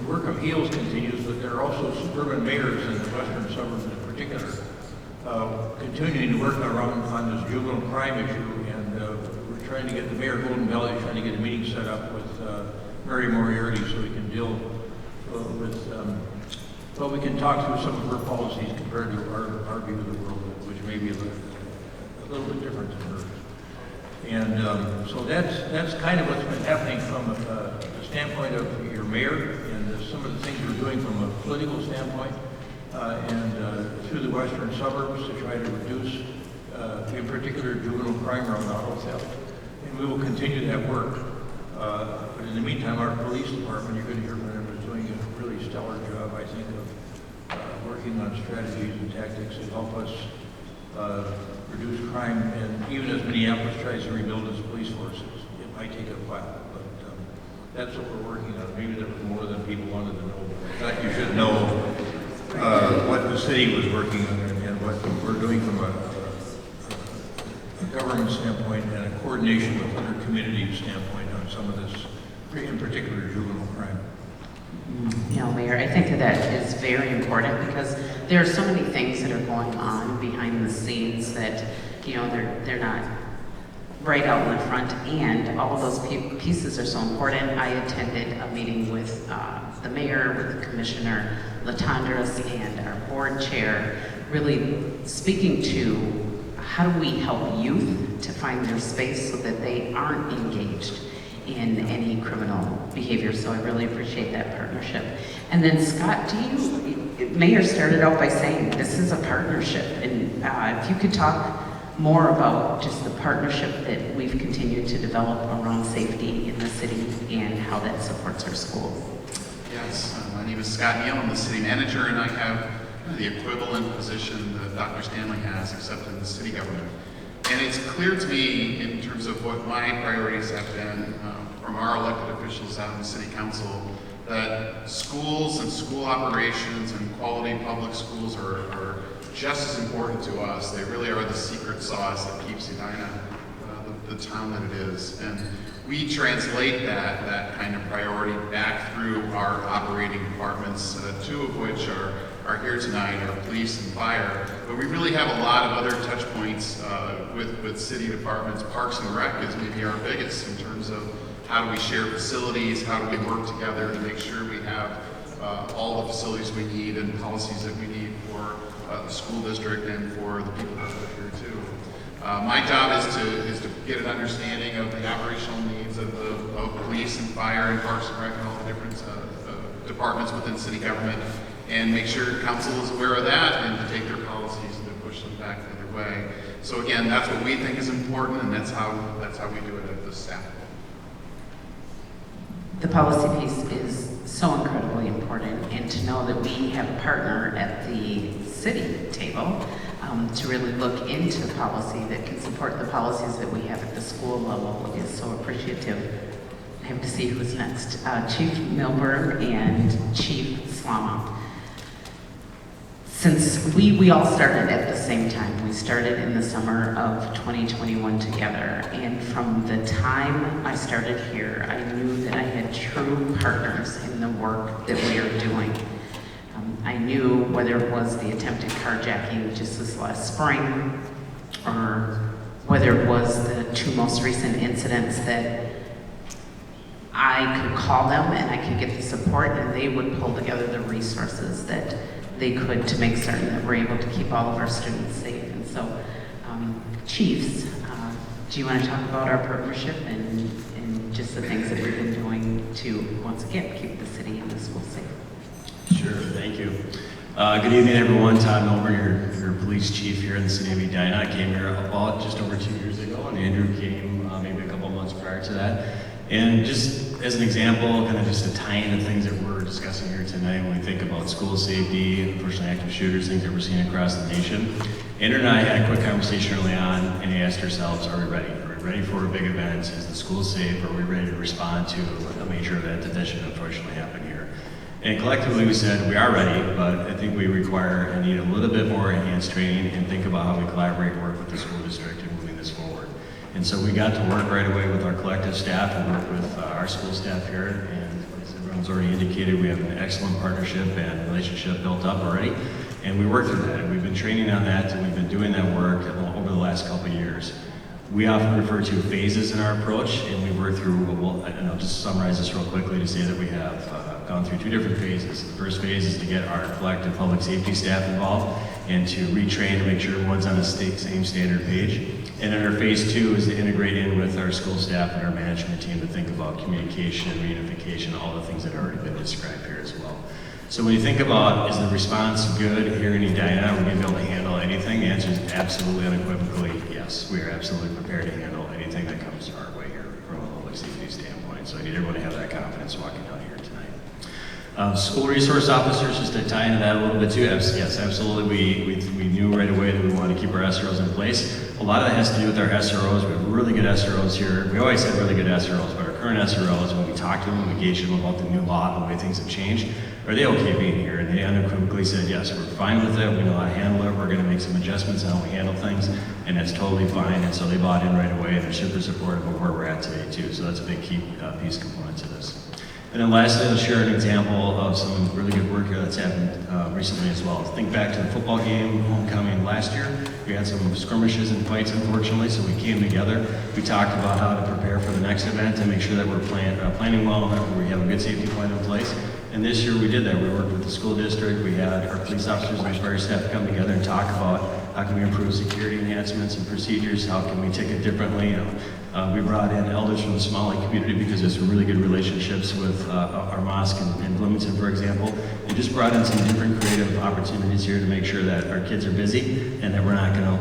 work of HEALS continues, but there are also suburban mayors in the western suburbs in particular continuing to work around on this juvenile crime issue, and we're trying to get the mayor of Golden Valley trying to get a meeting set up with Mary Moriarty so we can deal well, we can talk through some of her policies compared to our view of the world, which may be a little bit different than hers. And so that's kind of what's been happening from the standpoint of your mayor and some of the things we're doing from a political standpoint and through the western suburbs to try to reduce, in particular, juvenile crime around auto theft. And we will continue that work. But in the meantime, our police department, you're going to hear from them, is doing a really stellar job, I think, of working on strategies and tactics that help us reduce crime. And even as Minneapolis tries to rebuild its police forces, it might take a while. But That's what we're working on. Maybe there was more than people wanted to know. In fact, you should know what the city was working on and what we're doing from a government standpoint and a coordination with other communities standpoint on some of this, in particular juvenile crime. You know, Mayor, I think that is very important because there are so many things that are going on behind the scenes that, you know, they're not right out in the front, and all of those pieces are so important. I attended a meeting with the mayor, with Commissioner Latondras, and our board chair, really speaking to how do we help youth to find their space so that they aren't engaged in any criminal behavior. So I really appreciate that partnership. And then Scott, Mayor started out by saying this is a partnership, and if you could talk more about just the partnership that we've continued to develop around safety in the city and how that supports our schools. Yes, my name is Scott Neal. I'm the city manager, and I have the equivalent position that Dr. Stanley has, except in the city government. And it's clear to me, in terms of what my priorities have been from our elected officials out in the city council, that schools and school operations and quality public schools are just as important to us. They really are the secret sauce that keeps Edina the town that it is. And we translate that kind of priority back through our operating departments, two of which are here tonight, are police and fire. But we really have a lot of other touch points with city departments. Parks and Rec is maybe our biggest in terms of how do we share facilities, how do we work together to make sure we have all the facilities we need and policies that we need for the school district and for the people that live here too. My job is to get an understanding of the operational needs of police and fire and Parks and Rec and all the different departments within city government, and make sure council is aware of that and to take their policies and to push them back the other way. So again, that's what we think is important, and that's how we do it at the staff level. The policy piece is so incredibly important, and to know that we have a partner at the city table to really look into policy that can support the policies that we have at the school level is so appreciative. I have to see who's next. Chief Milburn and Chief Slama. Since we all started at the same time, we started in the summer of 2021 together, and from the time I started here, I knew that I had true partners in the work that we are doing. I knew whether it was the attempted carjacking just this last spring, or whether it was the two most recent incidents that I could call them and I could get the support, and they would pull together the resources that they could to make certain that we're able to keep all of our students safe. And so, Chiefs, do you want to talk about our partnership and just the things that we've been doing to, once again, keep the city and the school safe? Sure, thank you. Good evening, everyone. Todd Milburn, your police chief here in the city of Edina. I came here about just over 2 years ago, and Andrew came maybe a couple months prior to that. And just as an example, kind of just to tie into things that we're discussing here tonight, when we think about school safety, unfortunately active shooters, things that we're seeing across the nation, Andrew and I had a quick conversation early on, and we asked ourselves, are we ready? Are we ready for a big event? Is the school safe? Are we ready to respond to a major event that should unfortunately happen here? And collectively we said, we are ready, but I think we require and need a little bit more enhanced training and think about how we collaborate and work with the school district in moving this forward. And so we got to work right away with our collective staff and work with our school staff here. And as everyone's already indicated, we have an excellent partnership and relationship built up already. And we worked through that, and we've been training on that, and we've been doing that work over the last couple of years. We often refer to phases in our approach, and we work through, well, I'll just summarize this real quickly to say that we have gone through 2 different phases. The first phase is to get our collective public safety staff involved and to retrain to make sure everyone's on the same standard page. And then our phase 2 is to integrate in with our school staff and our management team to think about communication, reunification, all the things that have already been described here as well. So when you think about, is the response good here in Edina? Are we going to be able to handle anything? The answer is absolutely unequivocally yes. We are absolutely prepared to handle anything that comes our way here from a public safety standpoint. So I need everyone to have that confidence walking down here tonight. School resource officers, just to tie into that a little bit too, yes, absolutely. We knew right away that we wanted to keep our SROs in place. A lot of that has to do with our SROs. We have really good SROs here. We always had really good SROs, but our current SROs, when we talked to them, we engaged them about the new law and the way things have changed, are they okay being here? And they unequivocally said, yes, we're fine with it, we know how to handle it, we're going to make some adjustments in how we handle things, and it's totally fine. And so they bought in right away, and they're super supportive of where we're at today too. So that's a big key piece component to this. And then lastly, I'll share an example of some really good work here that's happened recently as well. Think back to the football game, homecoming last year. We had some skirmishes and fights, unfortunately, so we came together. We talked about how to prepare for the next event and make sure that we're planning well and that we have a good safety plan in place. And this year we did that. We worked with the school district. We had our police officers and fire staff come together and talk about how can we improve security enhancements and procedures, how can we take it differently. We brought in elders from the Somali community because there's some really good relationships with our mosque in Bloomington, for example. And just brought in some different creative opportunities here to make sure that our kids are busy and that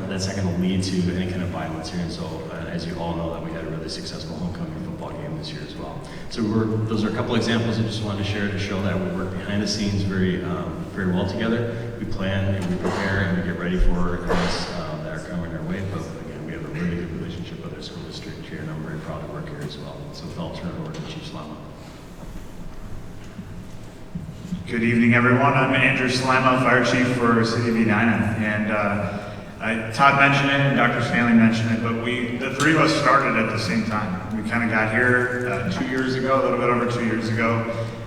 that's not gonna lead to any kind of violence here. And so, as you all know, that we had a really successful homecoming football game this year as well. So those are a couple examples I just wanted to share to show that we work behind the scenes very well together. We plan and we prepare and we get ready for events that are coming our way. But again, we have a really good relationship with our school district here, and I'm very proud to work here as well. So with all, I'll turn it over to Chief Slama. Good evening, everyone. I'm Andrew Slama, Fire Chief for City of Edina. And Todd mentioned it and Dr. Stanley mentioned it, but the three of us started at the same time. We kind of got here 2 years ago, a little bit over 2 years ago,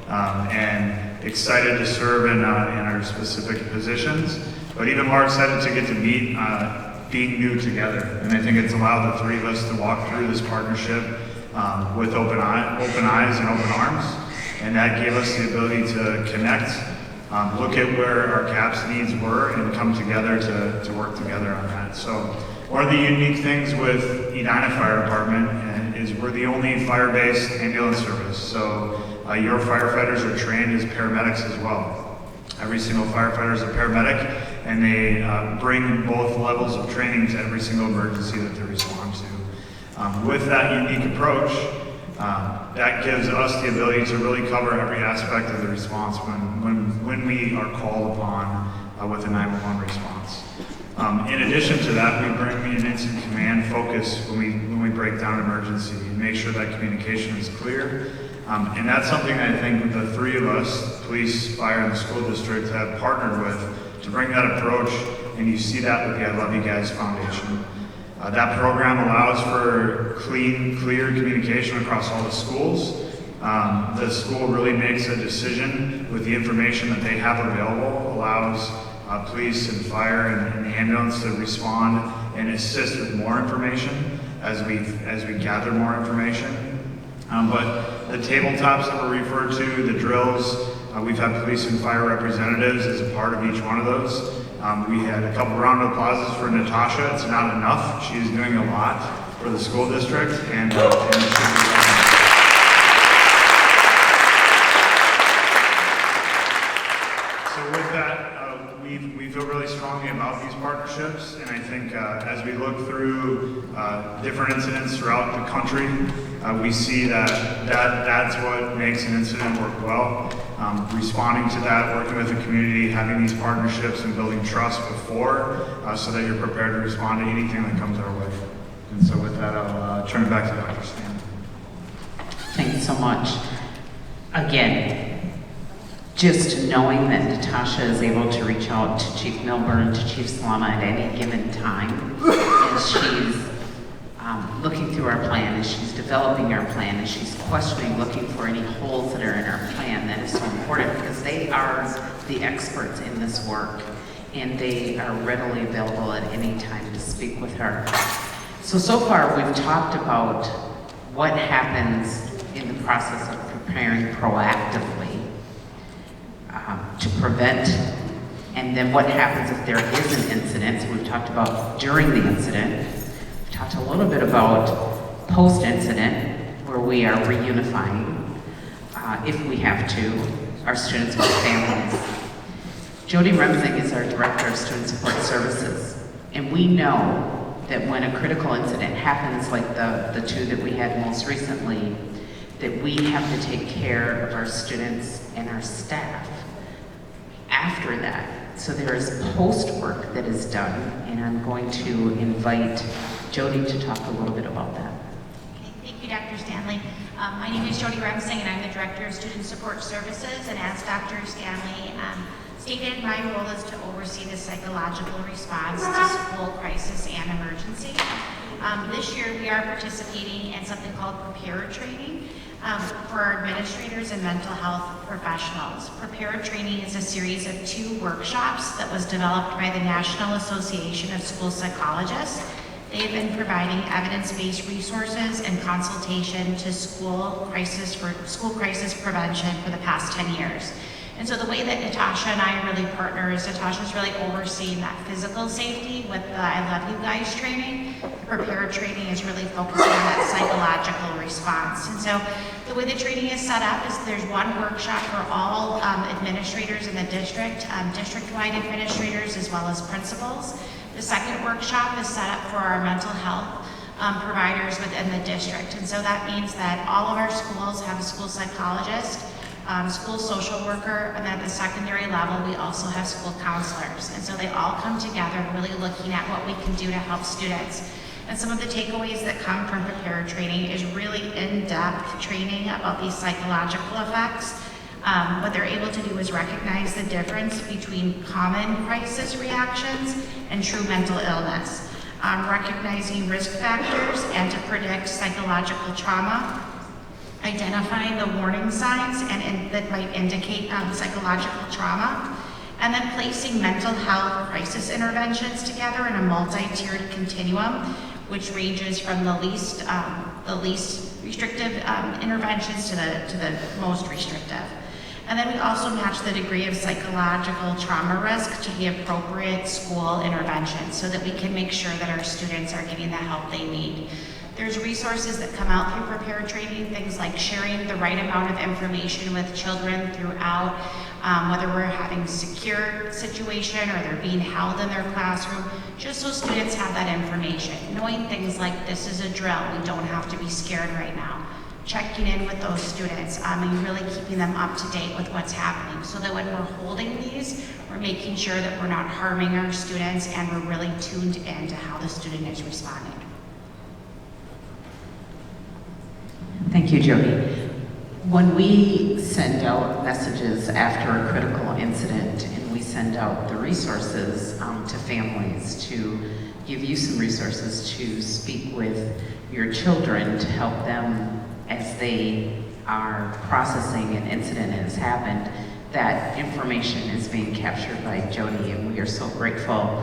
and excited to serve in our specific positions, but even more excited to get to meet being new together. And I think it's allowed the three of us to walk through this partnership with open eyes and open arms. And that gave us the ability to connect, look at where our CAPS needs were, and come together to work together on that. So one of the unique things with Edina Fire Department is we're the only fire-based ambulance service. So your firefighters are trained as paramedics as well. Every single firefighter is a paramedic, and they bring both levels of training to every single emergency that they respond to. With that unique approach, that gives us the ability to really cover every aspect of the response when we are called upon with a 911 response. In addition to that, we bring an instant command focus when we break down an emergency and make sure that communication is clear. And that's something that I think the three of us, police, fire, and the school district, have partnered with to bring that approach, and you see that with the I Love You Guys Foundation. That program allows for clear communication across all the schools. The school really makes a decision with the information that they have available, allows police and fire and the ambulance to respond and assist with more information as we gather more information. But the tabletops that were referred to, the drills, we've had police and fire representatives as a part of each one of those. We had a couple round of applauses for Natasha. It's not enough. She's doing a lot for the school district, and it should be done. So with that, we feel really strongly about these partnerships, and I think as we look through different incidents throughout the country, we see that's what makes an incident work well. Responding to that, working with the community, having these partnerships and building trust before so that you're prepared to respond to anything that comes our way. And so with that, I'll turn it back to Dr. Stan. Thank you so much. Again, just knowing that Natasha is able to reach out to Chief Milburn, to Chief Slama at any given time, as she's looking through our plan, as she's developing our plan, as she's questioning, looking for any holes that are in our plan, that is so important because they are the experts in this work and they are readily available at any time to speak with her. So far we've talked about what happens in the process of preparing proactively to prevent, and then what happens if there is an incident. So we've talked about during the incident. We've talked a little bit about post-incident, where we are reunifying, if we have to, our students with families. Jody Remsing is our Director of Student Support Services, and we know that when a critical incident happens, like the two that we had most recently, that we have to take care of our students and our staff after that. So there is post work that is done, and I'm going to invite Jody to talk a little bit about that. Okay, thank you, Dr. Stanley. My name is Jody Remsing, and I'm the Director of Student Support Services. And as Dr. Stanley stated, my role is to oversee the psychological response to school crisis and emergency. This year, we are participating in something called Prepare Training for our administrators and mental health professionals. Prepare Training is a series of 2 workshops that was developed by the National Association of School Psychologists. They've been providing evidence-based resources and consultation to school crisis prevention for the past 10 years. And so the way that Natasha and I really partner is Natasha's really overseeing that physical safety with the I Love You Guys training. Prepare Training is really focusing on that psychological response. And so the way the training is set up is there's one workshop for all administrators in the district, district-wide administrators as well as principals. The second workshop is set up for our mental health providers within the district. And so that means that all of our schools have a school psychologist, school social worker, and then at the secondary level, we also have school counselors. And so they all come together really looking at what we can do to help students. And some of the takeaways that come from Prepare Training is really in-depth training about these psychological effects. What they're able to do is recognize the difference between common crisis reactions and true mental illness, recognizing risk factors and to predict psychological trauma, identifying the warning signs that might indicate psychological trauma, and then placing mental health crisis interventions together in a multi-tiered continuum, which ranges from the least restrictive interventions to the most restrictive. And then we also match the degree of psychological trauma risk to the appropriate school intervention so that we can make sure that our students are getting the help they need. There's resources that come out through Prepare Training, things like sharing the right amount of information with children throughout, whether we're having a secure situation or they're being held in their classroom, just so students have that information. Knowing things like this is a drill, we don't have to be scared right now. Checking in with those students and really keeping them up to date with what's happening so that when we're holding these, we're making sure that we're not harming our students and we're really tuned in to how the student is responding. Thank you, Jody. When we send out messages after a critical incident and we send out the resources to families to give you some resources to speak with your children to help them as they are processing an incident that has happened, that information is being captured by Jody, and we are so grateful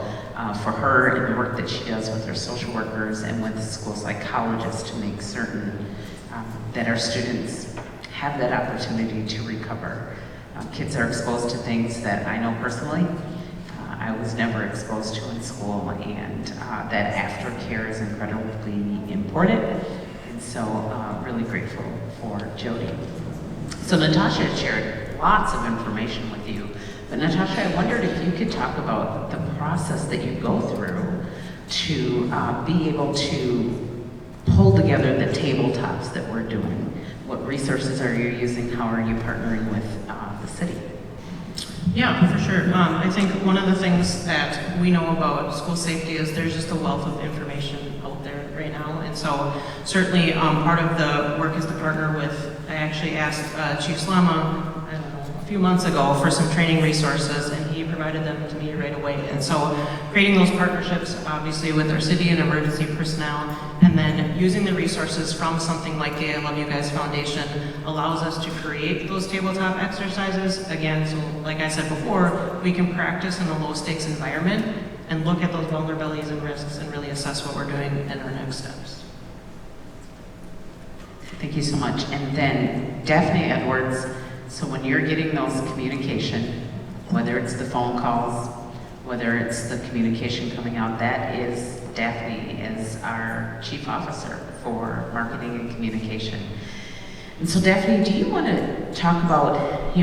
for her and the work that she does with her social workers and with the school psychologists to make certain that our students have that opportunity to recover. Kids are exposed to things that I know personally I was never exposed to in school, and that aftercare is incredibly important. And so really grateful for Jody. So Natasha shared lots of information with you, but Natasha, I wondered if you could talk about the process that you go through to be able to pull together the tabletops that we're doing. What resources are you using? How are you partnering with the city? Yeah, for sure. I think one of the things that we know about school safety is there's just a wealth of information out there right now. And so certainly part of the work is to partner with, I actually asked Chief Slama, I don't know, a few months ago for some training resources, and he provided them to me right away. And so creating those partnerships, obviously, with our city and emergency personnel, and then using the resources from something like the I Love You Guys Foundation allows us to create those tabletop exercises. Again, so like I said before, we can practice in a low stakes environment and look at those vulnerabilities and risks and really assess what we're doing in our next steps. Thank you so much. And then Daphne Edwards, so when you're getting those communication, whether it's the phone calls, whether it's the communication coming out, that is Daphne is our chief officer for marketing and communication. And so Daphne, do you want to talk about,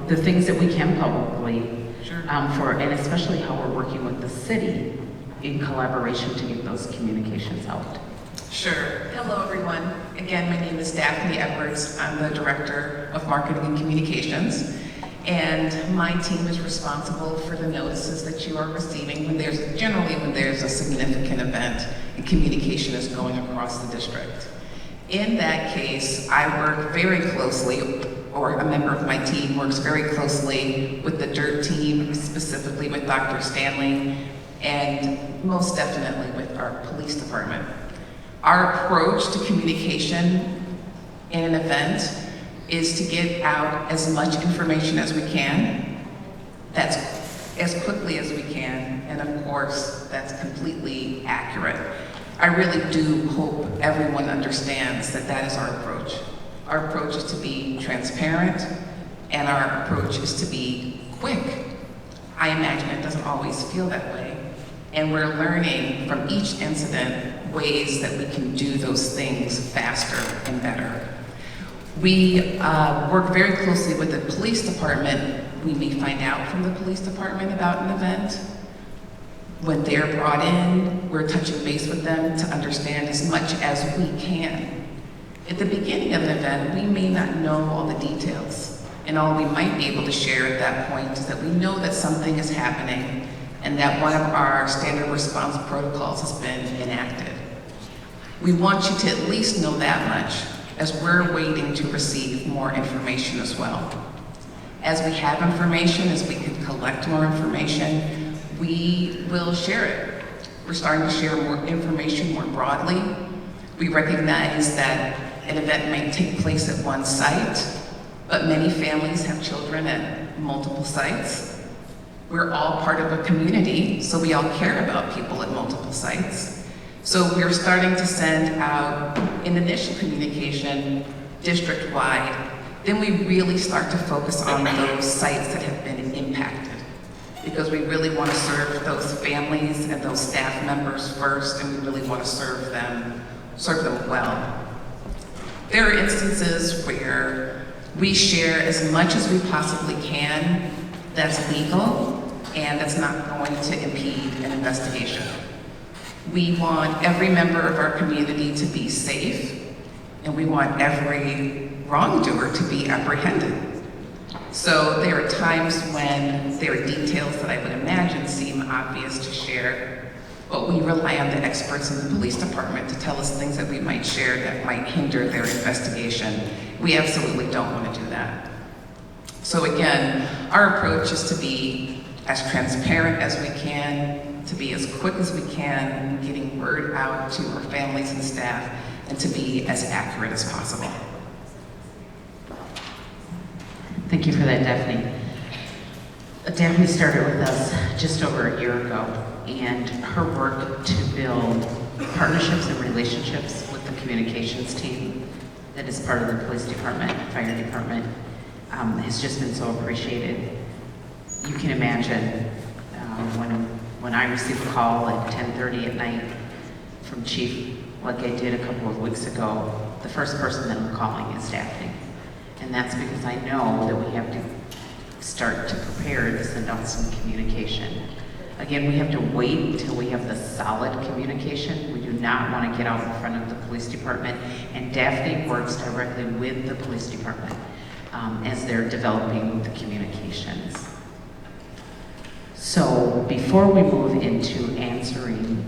the things that we can publicly, Sure. and especially how we're working with the city in collaboration to get those communications out? Sure. Hello, everyone. Again, my name is Daphne Edwards. I'm the Director of Marketing and Communications. And my team is responsible for the notices that you are receiving when there's a significant event and communication is going across the district. In that case, I work very closely, or a member of my team works very closely with the DIRT team, specifically with Dr. Stanley, and most definitely with our police department. Our approach to communication in an event is to get out as much information as we can, that's as quickly as we can, and of course, that's completely accurate. I really do hope everyone understands that that is our approach. Our approach is to be transparent, and our approach is to be quick. I imagine it doesn't always feel that way, and we're learning from each incident ways that we can do those things faster and better. We work very closely with the police department. We may find out from the police department about an event. When they're brought in, we're touching base with them to understand as much as we can. At the beginning of an event, we may not know all the details, and all we might be able to share at that point is that we know that something is happening and that one of our standard response protocols has been enacted. We want you to at least know that much, as we're waiting to receive more information as well. As we have information, as we can collect more information, we will share it. We're starting to share more information more broadly. We recognize that an event may take place at one site, but many families have children at multiple sites. We're all part of a community, so we all care about people at multiple sites. So we're starting to send out an initial communication district-wide. Then we really start to focus on those sites that have been impacted, because we really want to serve those families and those staff members first, and we really want to serve them well. There are instances where we share as much as we possibly can that's legal and that's not going to impede an investigation. We want every member of our community to be safe, and we want every wrongdoer to be apprehended. So there are times when there are details that I would imagine seem obvious to share, but we rely on the experts in the police department to tell us things that we might share that might hinder their investigation. We absolutely don't want to do that. So again, our approach is to be as transparent as we can, to be as quick as we can, getting word out to our families and staff, and to be as accurate as possible. Thank you for that, Daphne. Daphne started with us just over a year ago, and her work to build partnerships and relationships with the communications team that is part of the police department, fire department, has just been so appreciated. You can imagine when I receive a call at 10:30 at night from Chief, like I did a couple of weeks ago, the first person that I'm calling is Daphne. And that's because I know that we have to start to prepare to send out some communication. Again, we have to wait until we have the solid communication. We do not want to get out in front of the police department. And Daphne works directly with the police department as they're developing the communications. So before we move into answering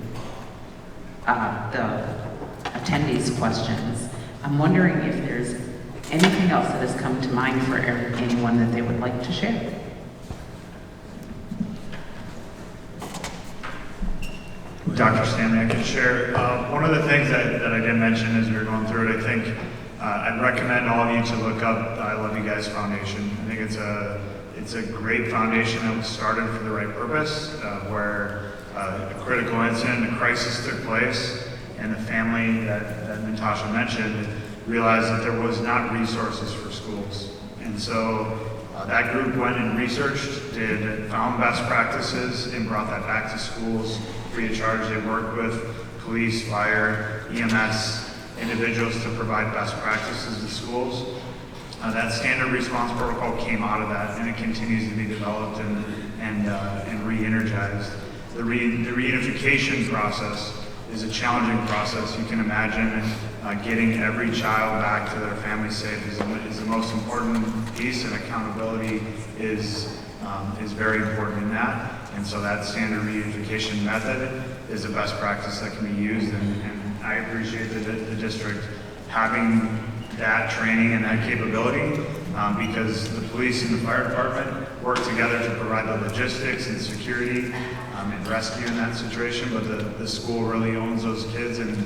the attendees' questions, I'm wondering if there's anything else that has come to mind for anyone that they would like to share. Dr. Stanley, I can share. One of the things that I did mention as we were going through it, I think I'd recommend all of you to look up the I Love You Guys Foundation. I think it's a great foundation that was started for the right purpose, where a critical incident, a crisis took place, and the family that Natasha mentioned realized that there was not resources for schools. And so that group went and researched, found best practices, and brought that back to schools free of charge. They worked with police, fire, EMS, individuals to provide best practices to schools. That standard response protocol came out of that, and it continues to be developed and re-energized. The reunification process is a challenging process. You can imagine getting every child back to their family safe is the most important piece, and accountability is very important in that. And so that standard reunification method is a best practice that can be used, and I appreciate that the district having that training and that capability, because the police and the fire department work together to provide the logistics and security and rescue in that situation, but the school really owns those kids and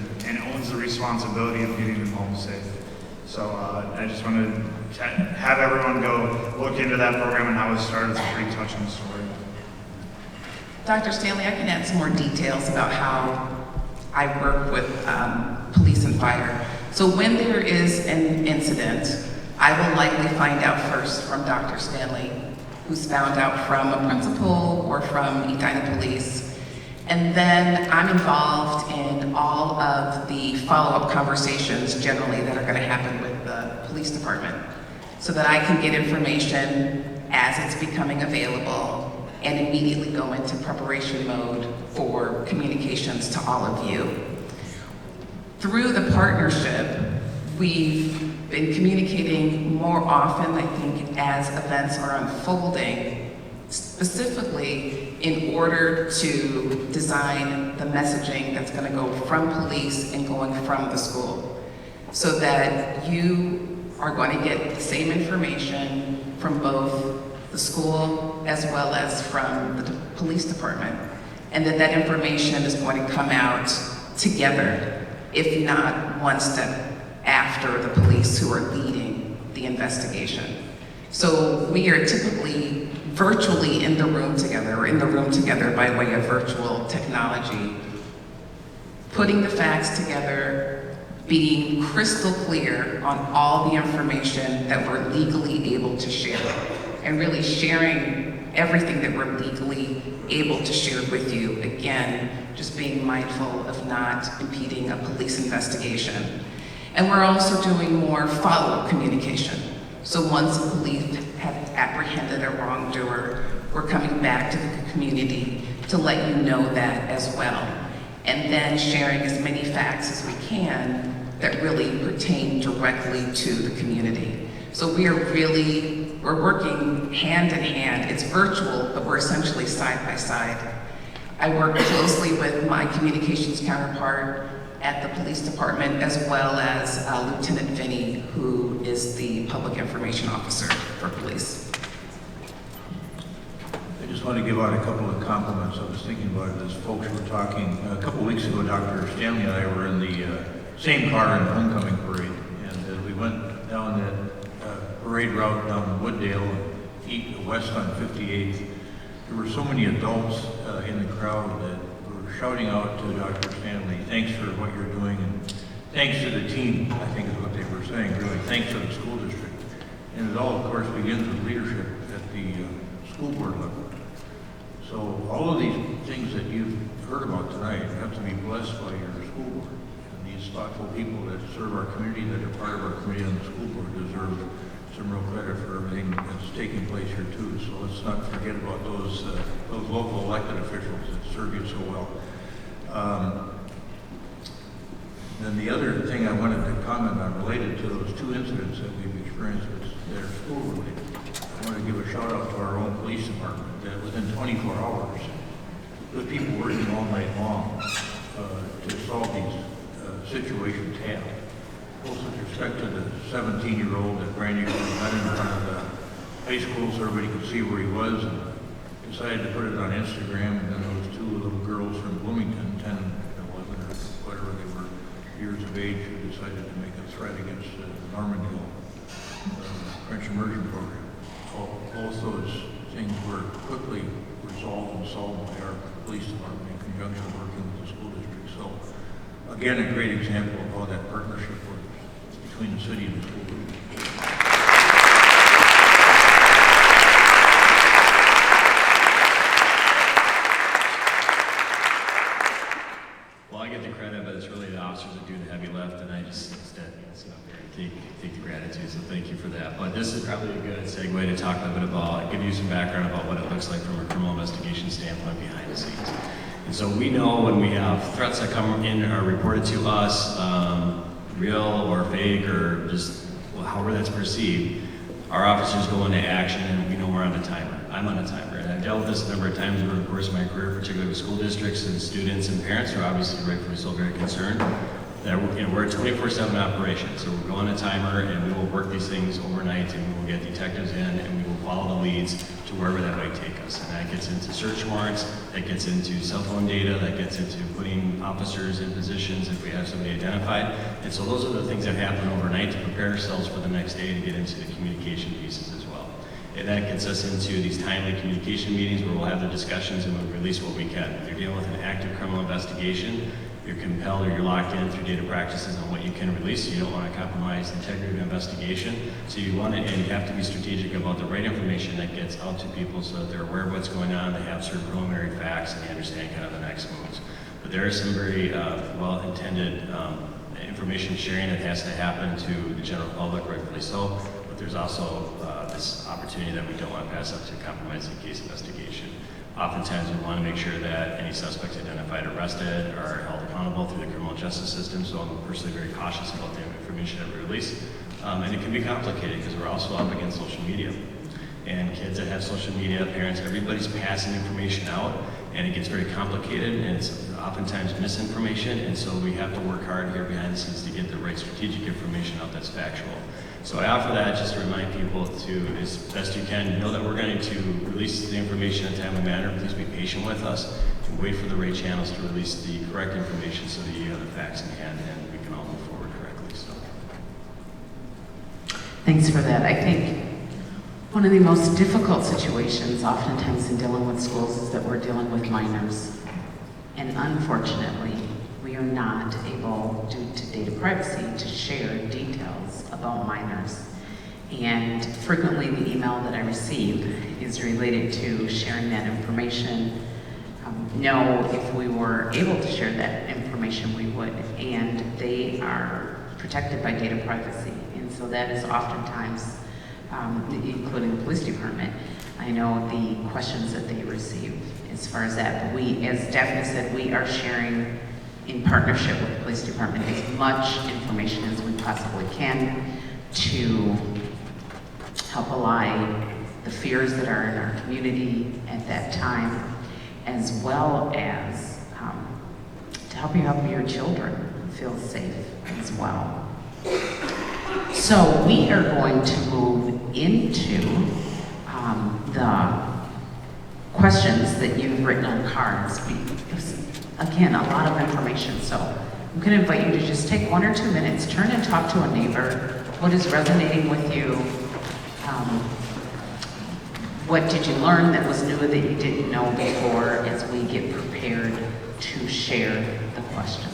owns the responsibility of getting them home safe. So I just wanted to have everyone go look into that program and how it started. It's a pretty touching story. Dr. Stanley, I can add some more details about how I work with police and fire. So when there is an incident, I will likely find out first from Dr. Stanley, who's found out from a principal or from Edina Police. And then I'm involved in all of the follow-up conversations generally that are going to happen with the police department, so that I can get information as it's becoming available and immediately go into preparation mode for communications to all of you. Through the partnership, we've been communicating more often, I think, as events are unfolding, specifically in order to design the messaging that's going to go from police and going from the school, so that you are going to get the same information from both the school as well as from the police department, and that information is going to come out together, if not one step after the police who are leading the investigation. So we are typically virtually in the room together, or in the room together by way of virtual technology, putting the facts together, being crystal clear on all the information that we're legally able to share, and really sharing everything that we're legally able to share with you. Again, just being mindful of not impeding a police investigation. And we're also doing more follow-up communication. So once the police have apprehended a wrongdoer, we're coming back to the community to let you know that as well. And then sharing as many facts as we can that really pertain directly to the community. So we're working hand in hand. It's virtual, but we're essentially side by side. I work closely with my communications counterpart at the police department, as well as Lieutenant Vinny, who is the public information officer for police. I just want to give out a couple of compliments. I was thinking about it as folks were talking. A couple of weeks ago, Dr. Stanley and I were in the same car in the homecoming parade, and as we went down that parade route down Wooddale, west on 58th, there were so many adults in the crowd that were shouting out to Dr. Stanley, thanks for what you're doing, and thanks to the team, I think is what they were saying, really, thanks to the school district. And it all, of course, begins with leadership at the school board level. So all of these things that you've heard about tonight have to be blessed by your school board. And these thoughtful people that serve our community, that are part of our committee on the school board, deserve some real credit for everything that's taking place here too. So let's not forget about those local elected officials that serve you so well. Then the other thing I wanted to comment on related to those two incidents that we've experienced that are school related. I want to give a shout out to our own police department that within 24 hours, with people working all night long to solve these situations have. Also with respect to the 17-year-old that Brandy met in front of the high school so everybody could see where he was, and decided to put it on Instagram, and then those two little girls from Bloomington, 10 and 11 or whatever they were, years of age, who decided to make a threat against the Normandale French immersion program. Both those things were quickly resolved and solved by our police department in conjunction working with the school district. So, again, a great example of how that partnership works between the city and the school district. Well, I get the credit, but it's really the officers that do the heavy lift, and I just instead sit up there and take the gratitude, so thank you for that. But this is probably a good segue to talk a bit about, give you some background about what it looks like from a criminal investigation standpoint behind the scenes. And so we know when we have threats that come in or reported to us, real or fake or just however that's perceived, our officers go into action and we know we're on a timer. I'm on a timer, and I've dealt with this a number of times over the course of my career, particularly with school districts and students and parents who are obviously rightfully so very concerned that we're a 24/7 operation, so we'll go on a timer and we will work these things overnight, and we will get detectives in and we will follow the leads to wherever that might take us. And that gets into search warrants, that gets into cell phone data, that gets into putting officers in positions if we have somebody identified. And so those are the things that happen overnight to prepare ourselves for the next day to get into the communication pieces as well. And that gets us into these timely communication meetings where we'll have the discussions and we'll release what we can. If you're dealing with an active criminal investigation, you're compelled or you're locked in through data practices on what you can release. You don't want to compromise the integrity of the investigation. So you want to, and you have to be strategic about the right information that gets out to people so that they're aware of what's going on, they have certain preliminary facts, and they understand kind of the next moves. But there is some very well-intended information sharing that has to happen to the general public, rightfully so. But there's also this opportunity that we don't want to pass up to compromise the case investigation. Oftentimes we want to make sure that any suspects identified or arrested are held accountable through the criminal justice system, so I'm personally very cautious about the information that we release. And it can be complicated because we're also up against social media. And kids that have social media, parents, everybody's passing information out, and it gets very complicated, and it's oftentimes misinformation, and so we have to work hard here behind the scenes to get the right strategic information out that's factual. So I offer that just to remind people to, as best you can, know that we're going to release the information in a timely manner. Please be patient with us and wait for the right channels to release the correct information so that you have the facts in hand and we can all move forward correctly. So, Thanks for that. I think one of the most difficult situations oftentimes in dealing with schools is that we're dealing with minors. And unfortunately, we are not able, due to data privacy, to share details about minors. And frequently the email that I receive is related to sharing that information. No, if we were able to share that information, we would. And they are protected by data privacy. And so that is oftentimes, including the police department, I know the questions that they receive as far as that. But we, as Daphne said, we are sharing in partnership with the police department as much information as we possibly can to help allay the fears that are in our community at that time, as well as to help your children feel safe as well. So we are going to move into the questions that you've written on cards. Because, again, a lot of information. So I'm going to invite you to just take 1 or 2 minutes, turn and talk to a neighbor. What is resonating with you? What did you learn that was new that you didn't know before, as we get prepared to share the questions?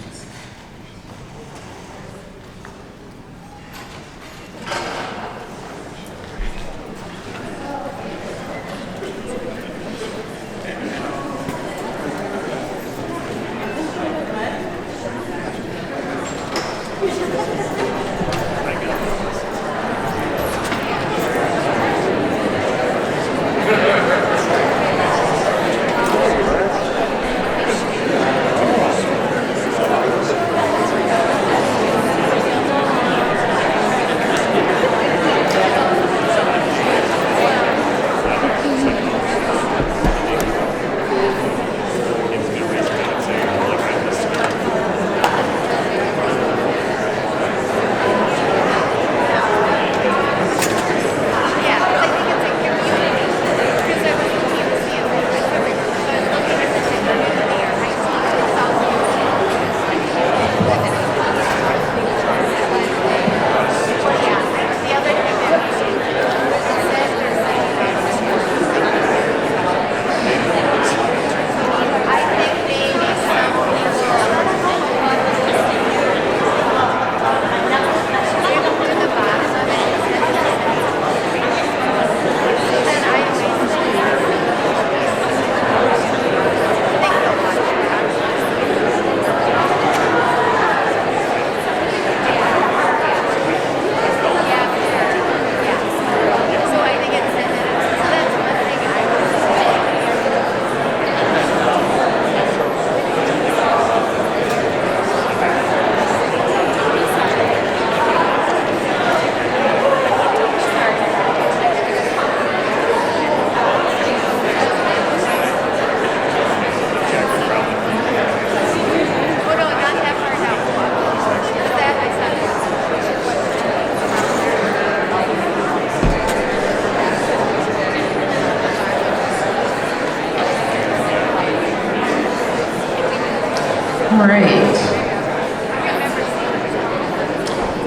right.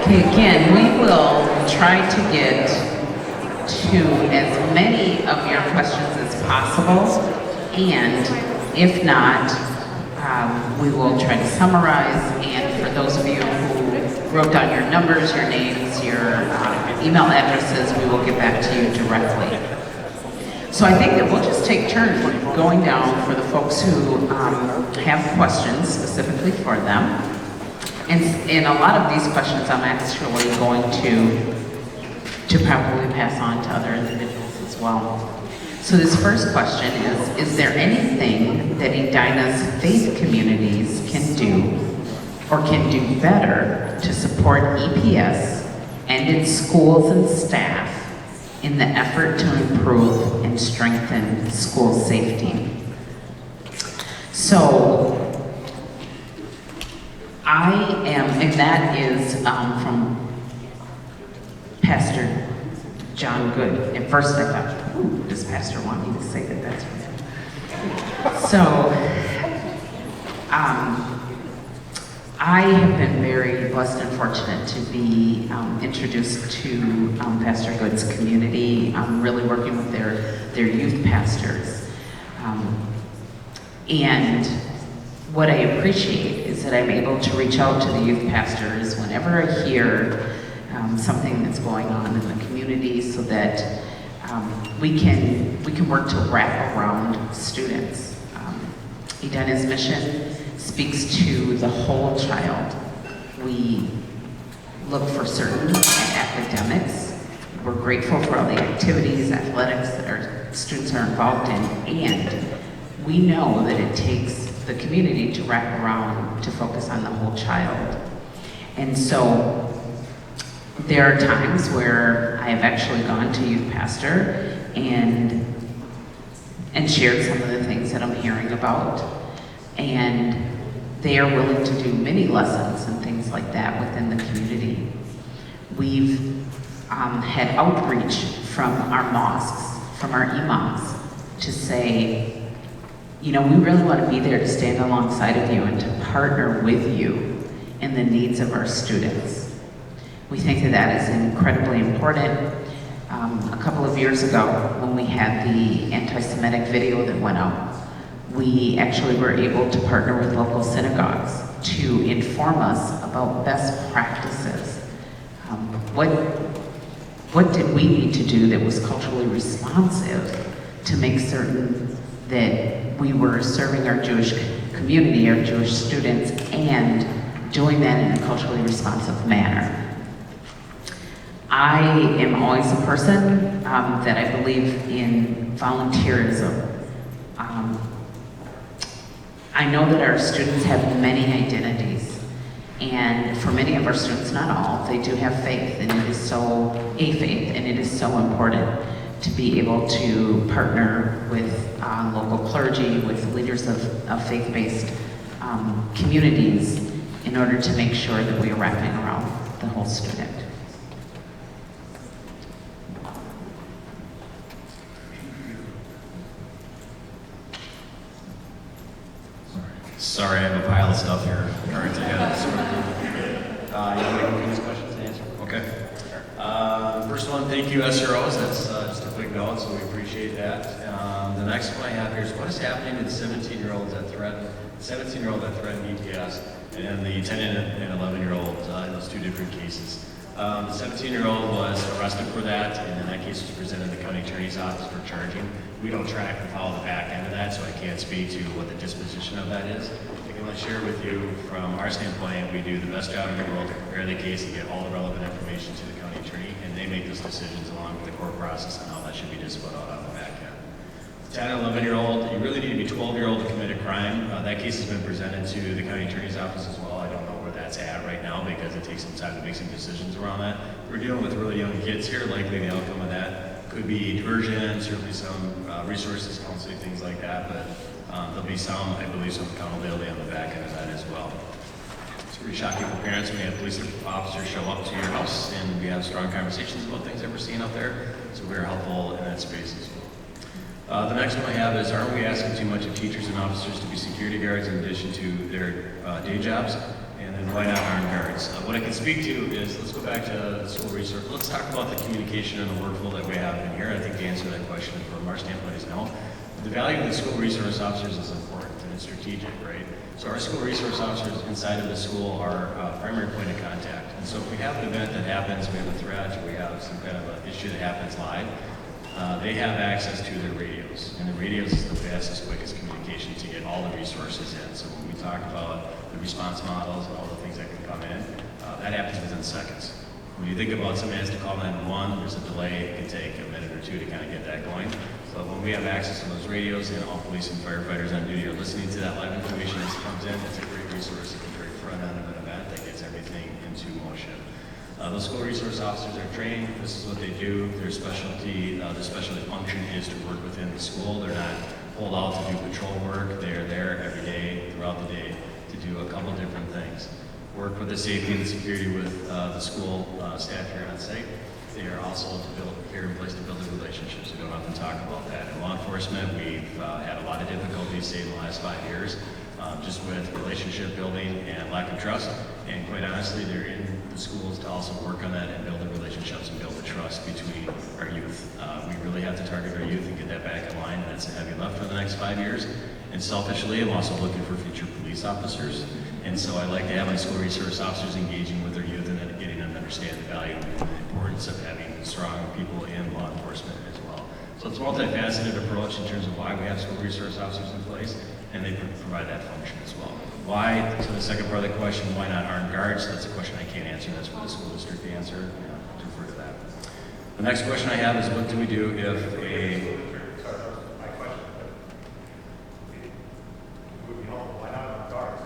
Okay, again, we will try to get to as many of your questions as possible, and if not, we will try to summarize, and for those of you who wrote down your numbers, your names, your email addresses, we will get back to you directly. So I think that we'll just take turns going down for the folks who have questions specifically for them. And a lot of these questions I'm actually going to probably pass on to other individuals as well. So this first question is there anything that Edina's faith communities can do or can do better to support EPS and its schools and staff in the effort to improve and strengthen school safety? So and that is from Pastor John Good. At first I thought, ooh, does Pastor want me to say that that's from him? So, I have been very blessed and fortunate to be introduced to Pastor Good's community. I'm really working with their youth pastors. And what I appreciate is that I'm able to reach out to the youth pastors whenever I hear something that's going on in the community, so that we can work to wrap around students. Edina's mission speaks to the whole child. We look for certain academics. We're grateful for all the activities, athletics that our students are involved in, and we know that it takes the community to wrap around to focus on the whole child. And so there are times where I have actually gone to youth pastor and shared some of the things that I'm hearing about, and they are willing to do mini lessons and things like that within the community. We've had outreach from our mosques, from our imams, to say, you know, we really want to be there to stand alongside of you and to partner with you in the needs of our students. We think that that is incredibly important. A couple of years ago, when we had the anti-Semitic video that went out, we actually were able to partner with local synagogues to inform us about best practices. What did we need to do that was culturally responsive to make certain that we were serving our Jewish community, our Jewish students, and doing that in a culturally responsive manner. I am always a person that I believe in volunteerism. I know that our students have many identities, and for many of our students, not all, they do have faith, and it is so important to be able to partner with local clergy, with leaders of faith-based communities in order to make sure that we are wrapping around the whole student. Sorry, I have a pile of stuff here. All right, you want to make these questions and answer? Okay. First one, thank you, SROs. That's just a quick note, so we appreciate that. The next one I have here is what is happening to the 17-year-olds that threaten EPS and the 10 and 11-year-old in those two different cases. The 17-year-old was arrested for that, and in that case was presented to the county attorney's office for charging. We don't track and follow the back end of that, so I can't speak to what the disposition of that is. I can only share with you from our standpoint, we do the best job in the world to prepare the case and get all the relevant information to the county attorney, and they make those decisions along with the court process on how that should be disciplined out on the back end. 10 and 11-year-old, you really need to be 12-year-old to commit a crime. That case has been presented to the county attorney's office as well. I don't know where that's at right now because it takes some time to make some decisions around that. We're dealing with really young kids here. Likely the outcome of that could be diversion, certainly some resources, counseling, things like that, but there'll be some, I believe, some accountability on the back end of that as well. It's pretty shocking for parents when we have police officers show up to your house and we have strong conversations about things that we're seeing out there. So we're helpful in that space as well. The next one I have is, aren't we asking too much of teachers and officers to be security guards in addition to their day jobs? And then why not armed guards? What I can speak to is, let's go back to the school resource. Let's talk about the communication and the workflow that we have in here. I think the answer to that question from our standpoint is no. The value of the school resource officers is important and it's strategic, right? So our school resource officers inside of the school are primary point of contact. And so if we have an event that happens, we have a threat, or we have some kind of an issue that happens live, they have access to their radios. And the radios is the fastest, quickest communication to get all the resources in. So when we talk about the response models and all the things that can come in, that happens within seconds. When you think about somebody has to call 911, there's a delay. It can take a minute or two to kind of get that going. So when we have access to those radios and all police and firefighters on duty are listening to that live information as it comes in, it's a great resource at the very front end of an event that gets everything into motion. Those school resource officers are trained. This is what they do. Their specialty, the specialty function is to work within the school. They're not pulled out to do patrol work. They're there every day, throughout the day, to do a couple different things. Work with the safety and the security with the school staff here on site. They are also here in place to build the relationships. We don't often talk about that. In law enforcement, we've had a lot of difficulties, say, in the last 5 years, just with relationship building and lack of trust. And quite honestly, they're in the schools to also work on that and build the relationships and build the trust between our youth. We really have to target our youth and get that back in line, and that's a heavy lift for the next 5 years. And selfishly, I'm also looking for future police officers. And so I like to have my school resource officers engaging with their youth and then getting them to understand the value and the importance of having strong people in law enforcement as well. So it's a multifaceted approach in terms of why we have school resource officers in place, and they provide that function as well. Why, to the second part of the question, why not armed guards? That's a question I can't answer. That's for the school district to answer. I defer to that. The next question I have is, what do we do if a... My question, why not armed guards?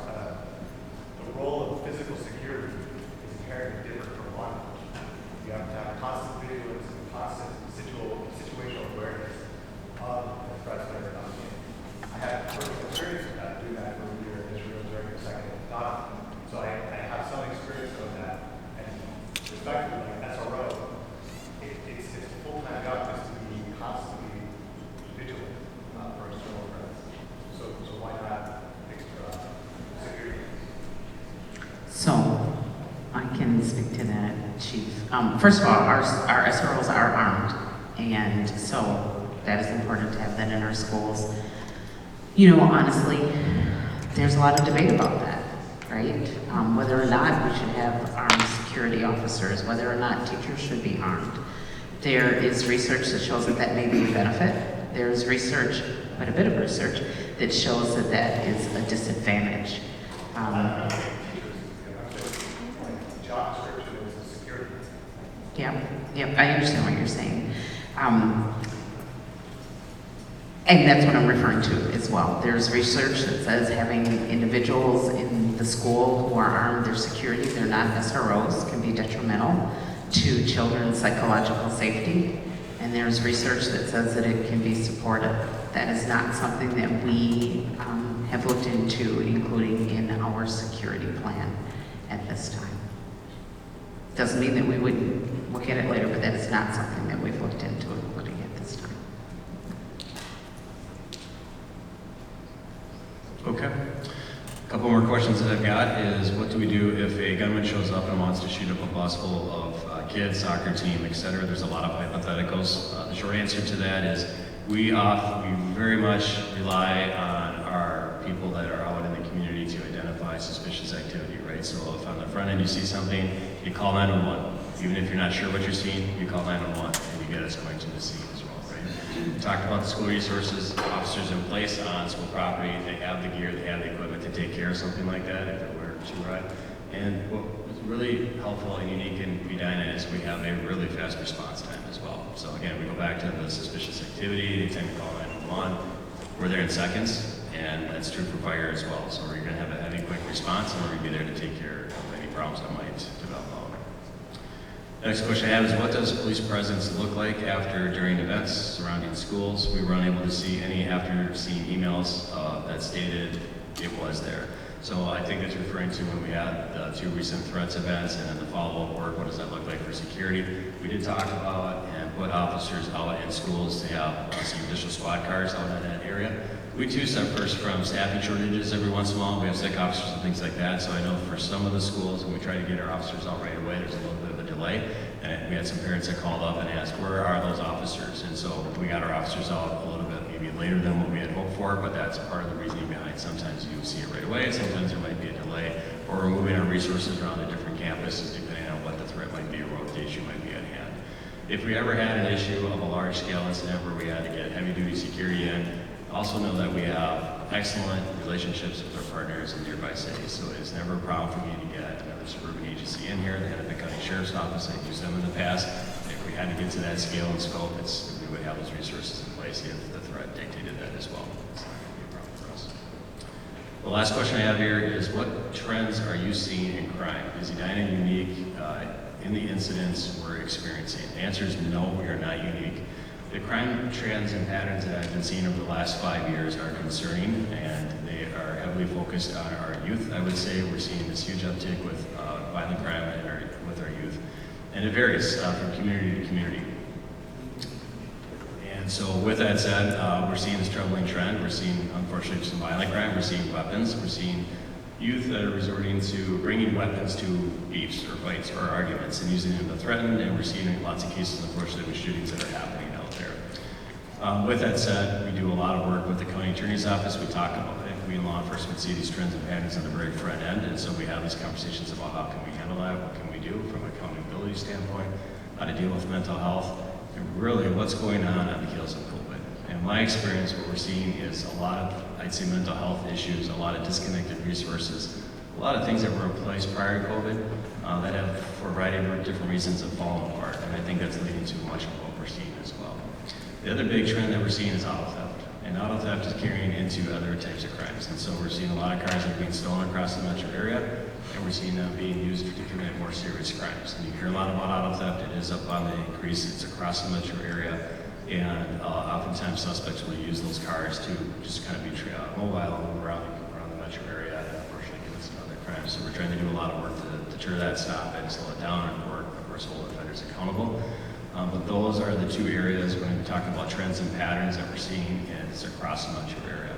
The role of physical security is inherently different from law enforcement. You have to have constant vigilance and constant situational awareness of the threats that are coming in. I had personal experience with that, doing that for a year in Israel during the second dot. So I have some experience of that. And respectively, like SRO, it's a full-time job just to be constantly vigilant for external threats. So why not extra security? So, I can speak to that, Chief. First of all, our SROs are armed, and so that is important to have that in our schools. You know, honestly, there's a lot of debate about that, right? Whether or not we should have armed security officers, whether or not teachers should be armed. There is research that shows that that may be a benefit. There's research, quite a bit of research, that shows that that is a disadvantage. Job description is security. Yep, I understand what you're saying. And that's what I'm referring to as well. There's research that says having individuals in the school who are armed, their security, they're not SROs, can be detrimental to children's psychological safety. And there's research that says that it can be supportive. That is not something that we have looked into including in our security plan at this time. Doesn't mean that we wouldn't look at it later, but that is not something that we've looked into including at this time. Okay. A couple more questions that I've got is, what do we do if a gunman shows up and wants to shoot up a bus full of kids, soccer team, etc.? There's a lot of hypotheticals. The short answer to that is we very much rely on our people that are out in the community to identify suspicious activity, right? So if on the front end you see something, you call 911. Even if you're not sure what you're seeing, you call 911 and you get us going to the scene as well, right? We talked about the school resources, officers in place on school property. They have the gear, they have the equipment to take care of something like that if it were to run. And what was really helpful and unique in Edina is we have a really fast response time as well. So again, we go back to the suspicious activity, anytime you call 911, we're there in seconds, and that's true for fire as well. So we're going to have a heavy, quick response, and we're going to be there to take care of any problems that might develop. Next question I have is, what does police presence look like during events surrounding schools? We were unable to see any after seeing emails that stated it was there. So I think that's referring to when we had the 2 recent threats events and then the follow-up work. What does that look like for security? We did talk about and put officers out in schools to have some additional squad cars out in that area. We too suffers from staffing shortages every once in a while. We have sick officers and things like that. So I know for some of the schools, when we try to get our officers out right away, there's a little bit of a delay. And we had some parents that called up and asked, where are those officers? And so we got our officers out a little bit maybe later than what we had hoped for, but that's part of the reasoning behind. Sometimes you see it right away, sometimes there might be a delay, or we're moving our resources around to different campuses depending on what the threat might be or what the issue might be at hand. If we ever had an issue of a large scale incident where we had to get heavy duty security in, also know that we have excellent relationships with our partners in nearby cities, so it's never a problem for me to get another suburban agency in here. They had the county sheriff's office, I've used them in the past. If we had to get to that scale and scope, we would have those resources in place if the threat dictated that as well. It's not going to be a problem for us. The last question I have here is, what trends are you seeing in crime? Is Edina unique in the incidents we're experiencing? The answer is no, we are not unique. The crime trends and patterns that I've been seeing over the last 5 years are concerning, and they are heavily focused on our youth. I would say we're seeing this huge uptick with violent crime with our youth, and it varies from community to community. And so with that said, we're seeing this troubling trend. We're seeing, unfortunately, some violent crime. We're seeing weapons. We're seeing youth that are resorting to bringing weapons to beefs or fights or arguments and using them to threaten, and we're seeing lots of cases, unfortunately, with shootings that are happening out there. With that said, we do a lot of work with the county attorney's office. We talk about it. We in law enforcement see these trends and patterns on the very front end, and so we have these conversations about how can we handle that, what can we do from an accountability standpoint, how to deal with mental health, and really what's going on the heels of COVID. In my experience, what we're seeing is a lot of, I'd say, mental health issues, a lot of disconnected resources, a lot of things that were in place prior to COVID that have, for a variety of different reasons, have fallen apart, and I think that's leading to much of what we're seeing as well. The other big trend that we're seeing is auto theft, and auto theft is carrying into other types of crimes, and so we're seeing a lot of cars that are being stolen across the metro area, and we're seeing them being used to commit more serious crimes. And you hear a lot about auto theft. It is up on the increase. It's across the metro area, and oftentimes suspects will use those cars to just kind of be mobile and move around the metro area, and unfortunately commit some other crimes. So we're trying to do a lot of work to deter that, stop it, slow it down, and of course hold offenders accountable. But those are the two areas when we talk about trends and patterns that we're seeing is across the metro area.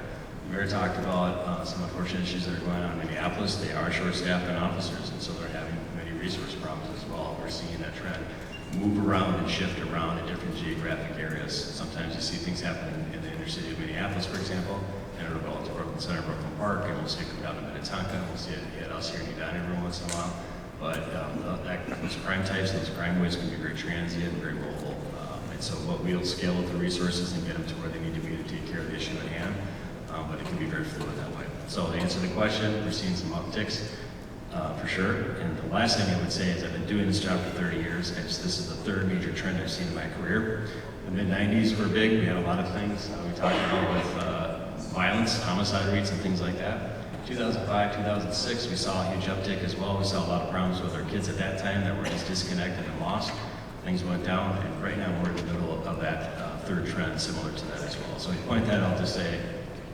We already talked about some unfortunate issues that are going on in Minneapolis. They are short-staffed in officers, and so they're having many resource problems as well. We're seeing that trend move around and shift around in different geographic areas. Sometimes you see things happen in the inner city of Minneapolis, for example, and it'll go to Brooklyn Center, Brooklyn Park, and we'll see it come down to Minnetonka, and we'll see it hit us here in Edina every once in a while. But those crime types, those crime waves can be very transient, very mobile. And so what we'll scale with the resources and get them to where they need to be to take care of the issue at hand. But it can be very fluid that way. So to answer the question, we're seeing some upticks for sure. And the last thing I would say is I've been doing this job for 30 years. This is the third major trend I've seen in my career. The mid-90s were big. We had a lot of things we talked about with violence, homicide rates, and things like that. 2005, 2006, we saw a huge uptick as well. We saw a lot of problems with our kids at that time that were just disconnected and lost. Things went down, and right now we're in the middle of that third trend, similar to that as well. So we point that out to say,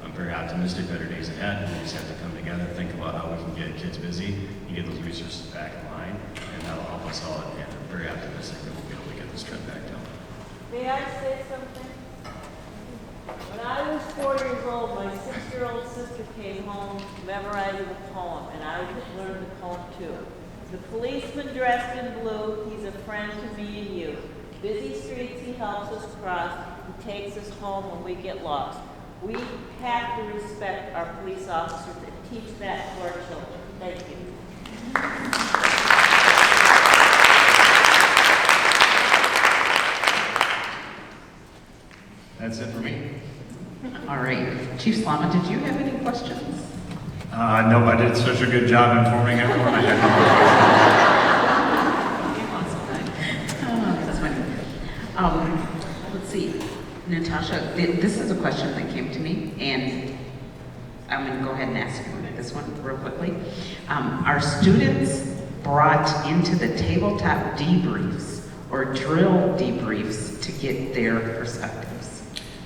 I'm very optimistic, better days ahead. We just have to come together and think about how we can get kids busy and get those resources back in line, and that'll help us all. And I'm very optimistic that we'll be able to get this trend back down. May I say something? When I was 4 years old, my 6-year-old sister came home memorizing a poem, and I learned the poem too. The policeman dressed in blue, he's a friend to me and you. Busy streets he helps us cross, he takes us home when we get lost. We have to respect our police officers and teach that to our children. Thank you. That's it for me. All right. Chief Slama, did you have any questions? No, I did such a good job informing everyone. I had That's funny. Let's see. Natasha, this is a question that came to me, and I'm going to go ahead and ask you this one real quickly. Are students brought into the tabletop debriefs or drill debriefs to get their perspectives?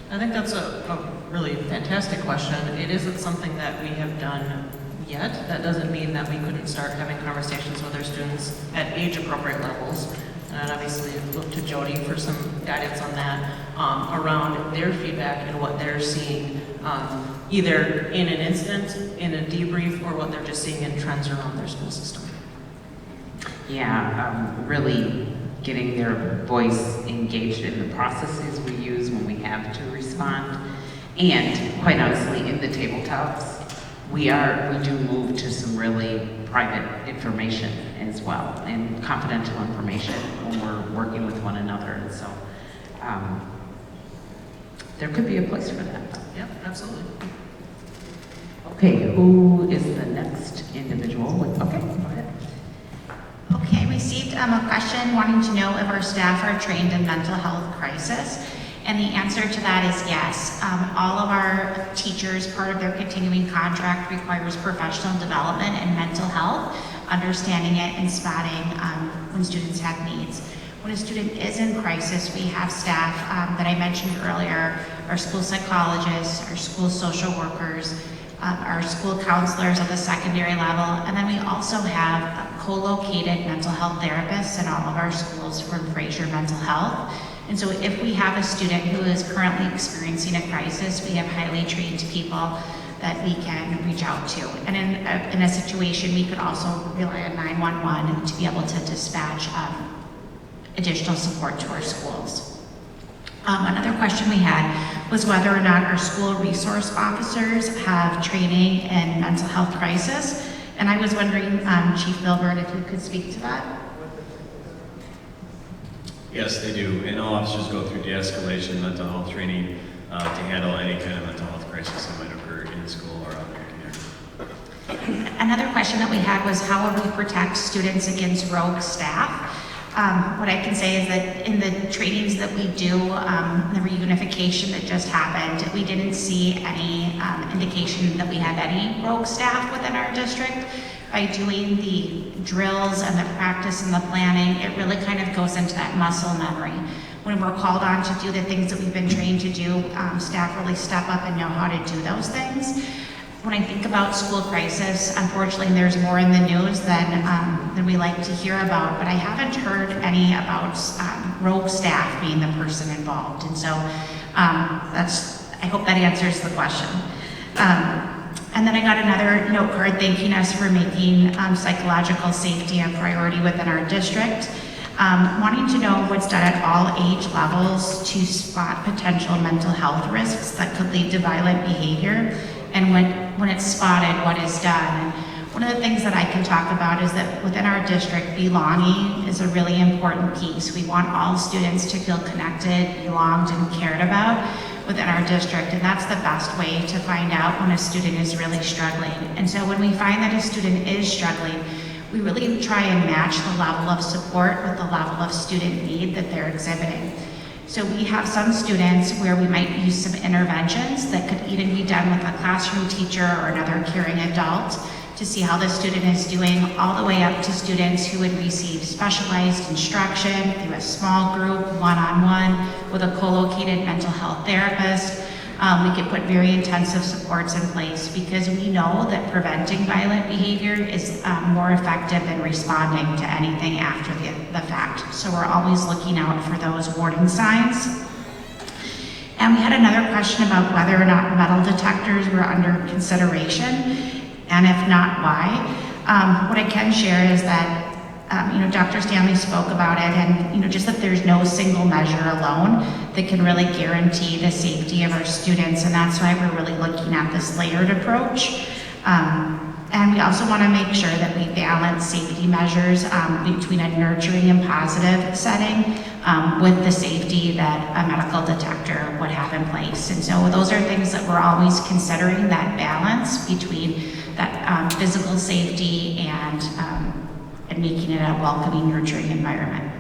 I think that's a really fantastic question. It isn't something that we have done yet. That doesn't mean that we couldn't start having conversations with our students at age-appropriate levels And obviously look to Jody for some guidance on that, around their feedback and what they're seeing, either in an instance, in a debrief, or what they're just seeing in trends around their school system. Yeah, really getting their voice engaged in the processes we use when we have to respond. And quite honestly, in the tabletops, we do move to some really private information as well, and confidential information when we're working with one another. And so there could be a place for that. Yep, absolutely. Okay, who is the next individual? Okay, go ahead. Okay, I received a question wanting to know if our staff are trained in mental health crisis. And the answer to that is yes. All of our teachers, part of their continuing contract requires professional development in mental health, understanding it and spotting when students have needs. When a student is in crisis, we have staff that I mentioned earlier, our school psychologists, our school social workers, our school counselors at the secondary level, and then we also have co-located mental health therapists in all of our schools from Fraser Mental Health. And so if we have a student who is currently experiencing a crisis, we have highly trained people that we can reach out to. And in a situation, we could also rely on 911 to be able to dispatch additional support to our schools. Another question we had was whether or not our school resource officers have training in mental health crisis. And I was wondering, Chief Milburn, if you could speak to that. Yes, they do. And all officers go through de-escalation mental health training to handle any kind of mental health crisis that might occur in school or out in the community. Another question that we had was how will we protect students against rogue staff? What I can say is that in the trainings that we do, the reunification that just happened, we didn't see any indication that we had any rogue staff within our district. By doing the drills and the practice and the planning, it really kind of goes into that muscle memory. When we're called on to do the things that we've been trained to do, staff really step up and know how to do those things. When I think about school crisis, unfortunately there's more in the news than we like to hear about, but I haven't heard any about rogue staff being the person involved. And so I hope that answers the question. And then I got another note card thanking us for making psychological safety a priority within our district. Wanting to know what's done at all age levels to spot potential mental health risks that could lead to violent behavior, and when it's spotted, what is done. And one of the things that I can talk about is that within our district, belonging is a really important piece. We want all students to feel connected, belonged, and cared about within our district, and that's the best way to find out when a student is really struggling. And so when we find that a student is struggling, we really try and match the level of support with the level of student need that they're exhibiting. So we have some students where we might use some interventions that could even be done with a classroom teacher or another caring adult to see how the student is doing, all the way up to students who would receive specialized instruction through a small group, one-on-one, with a co-located mental health therapist. We could put very intensive supports in place because we know that preventing violent behavior is more effective than responding to anything after the fact. So we're always looking out for those warning signs. And we had another question about whether or not metal detectors were under consideration, and if not, why. What I can share is that Dr. Stanley spoke about it, and just that there's no single measure alone that can really guarantee the safety of our students, and that's why we're really looking at this layered approach. And we also want to make sure that we balance safety measures between a nurturing and positive setting with the safety that a medical detector would have in place. And so those are things that we're always considering, that balance between that physical safety and making it a welcoming, nurturing environment.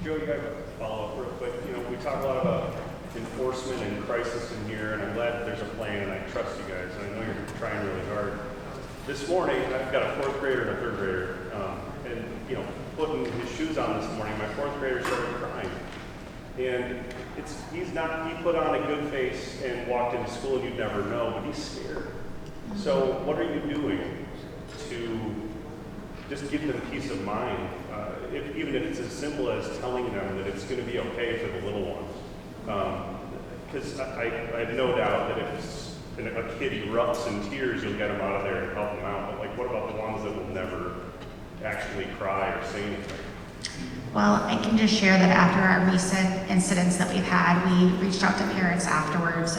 Joe, you got to follow up real quick. We talk a lot about enforcement and crisis in here, and I'm glad that there's a plan, and I trust you guys, and I know you're trying really hard. This morning, I've got a fourth grader and a third grader, and putting his shoes on this morning, my fourth grader started crying. And he put on a good face and walked into school, and you'd never know, but he's scared. So what are you doing to just give them peace of mind even if it's as simple as telling them that it's going to be okay for the little one. Because I have no doubt that if a kid erupts in tears, you'll get them out of there and help them out. But like, what about the ones that will never actually cry or say anything? Well, I can just share that after our recent incidents that we've had, we reached out to parents afterwards,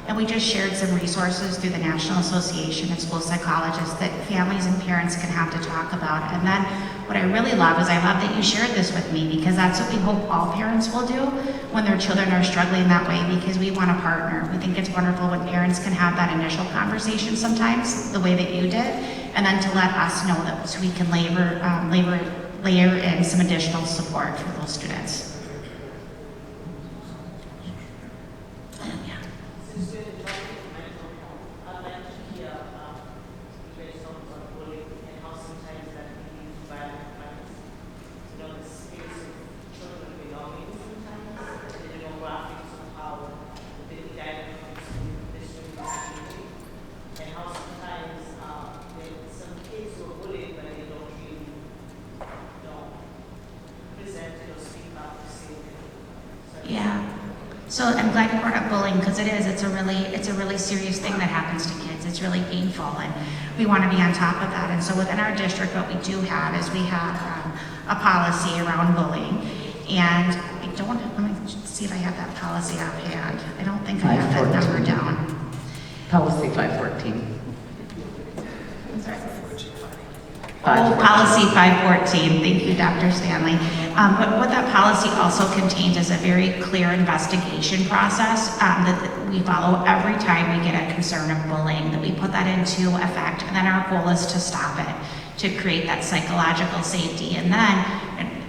and we just shared some resources through the National Association of School Psychologists that families and parents can have to talk about. And then what I really love is I love that you shared this with me, because that's what we hope all parents will do when their children are struggling that way, because we want to partner. We think it's wonderful when parents can have that initial conversation sometimes, the way that you did, and then to let us know that so we can layer in some additional support for those students. So I'm glad you brought up bullying, because it's a really serious thing that happens to kids. It's really painful, and we want to be on top of that. And so within our district, what we do have is we have a policy around bullying. And let me see if I have that policy offhand. I don't think I have that number down. Policy 514. I'm sorry. Policy 514. Thank you, Dr. Stanley. But what that policy also contains is a very clear investigation process that we follow every time we get a concern of bullying, that we put that into effect. And then our goal is to stop it, to create that psychological safety, and then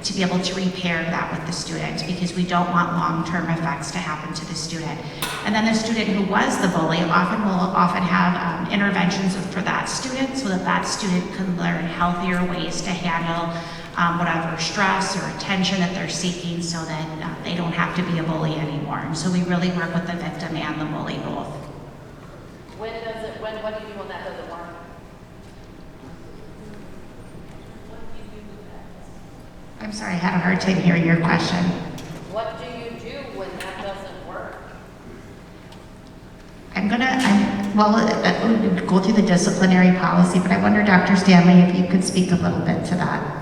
to be able to repair that with the student, because we don't want long-term effects to happen to the student. And then the student who was the bully will often have interventions for that student, so that that student can learn healthier ways to handle whatever stress or attention that they're seeking, so that they don't have to be a bully anymore. And so we really work with the victim and the bully both. What do you do when that doesn't work? I'm sorry, I had a hard time hearing your question. What do you do when that doesn't work? We'll go through the disciplinary policy, but I wonder, Dr. Stanley, if you could speak a little bit to that.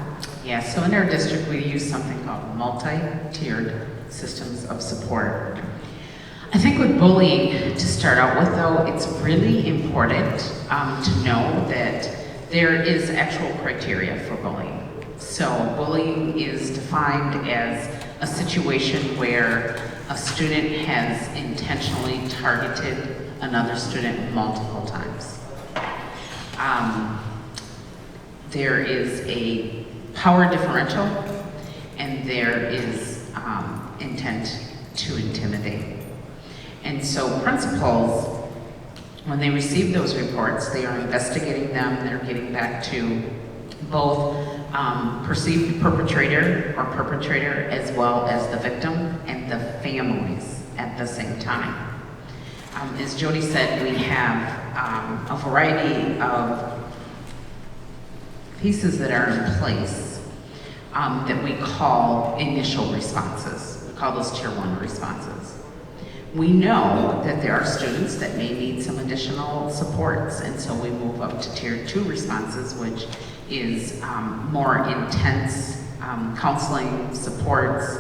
Yeah, so in our district, we use something called multi-tiered systems of support. I think with bullying, to start out with though, it's really important to know that there is actual criteria for bullying. So bullying is defined as a situation where a student has intentionally targeted another student multiple times. There is a power differential, and there is intent to intimidate. And so principals, when they receive those reports, they are investigating them, they're getting back to both perceived perpetrator or perpetrator, as well as the victim and the families at the same time. As Jody said, we have a variety of pieces that are in place that we call initial responses. We call those tier 1 responses. We know that there are students that may need some additional supports, and so we move up to tier 2 responses, which is more intense counseling supports.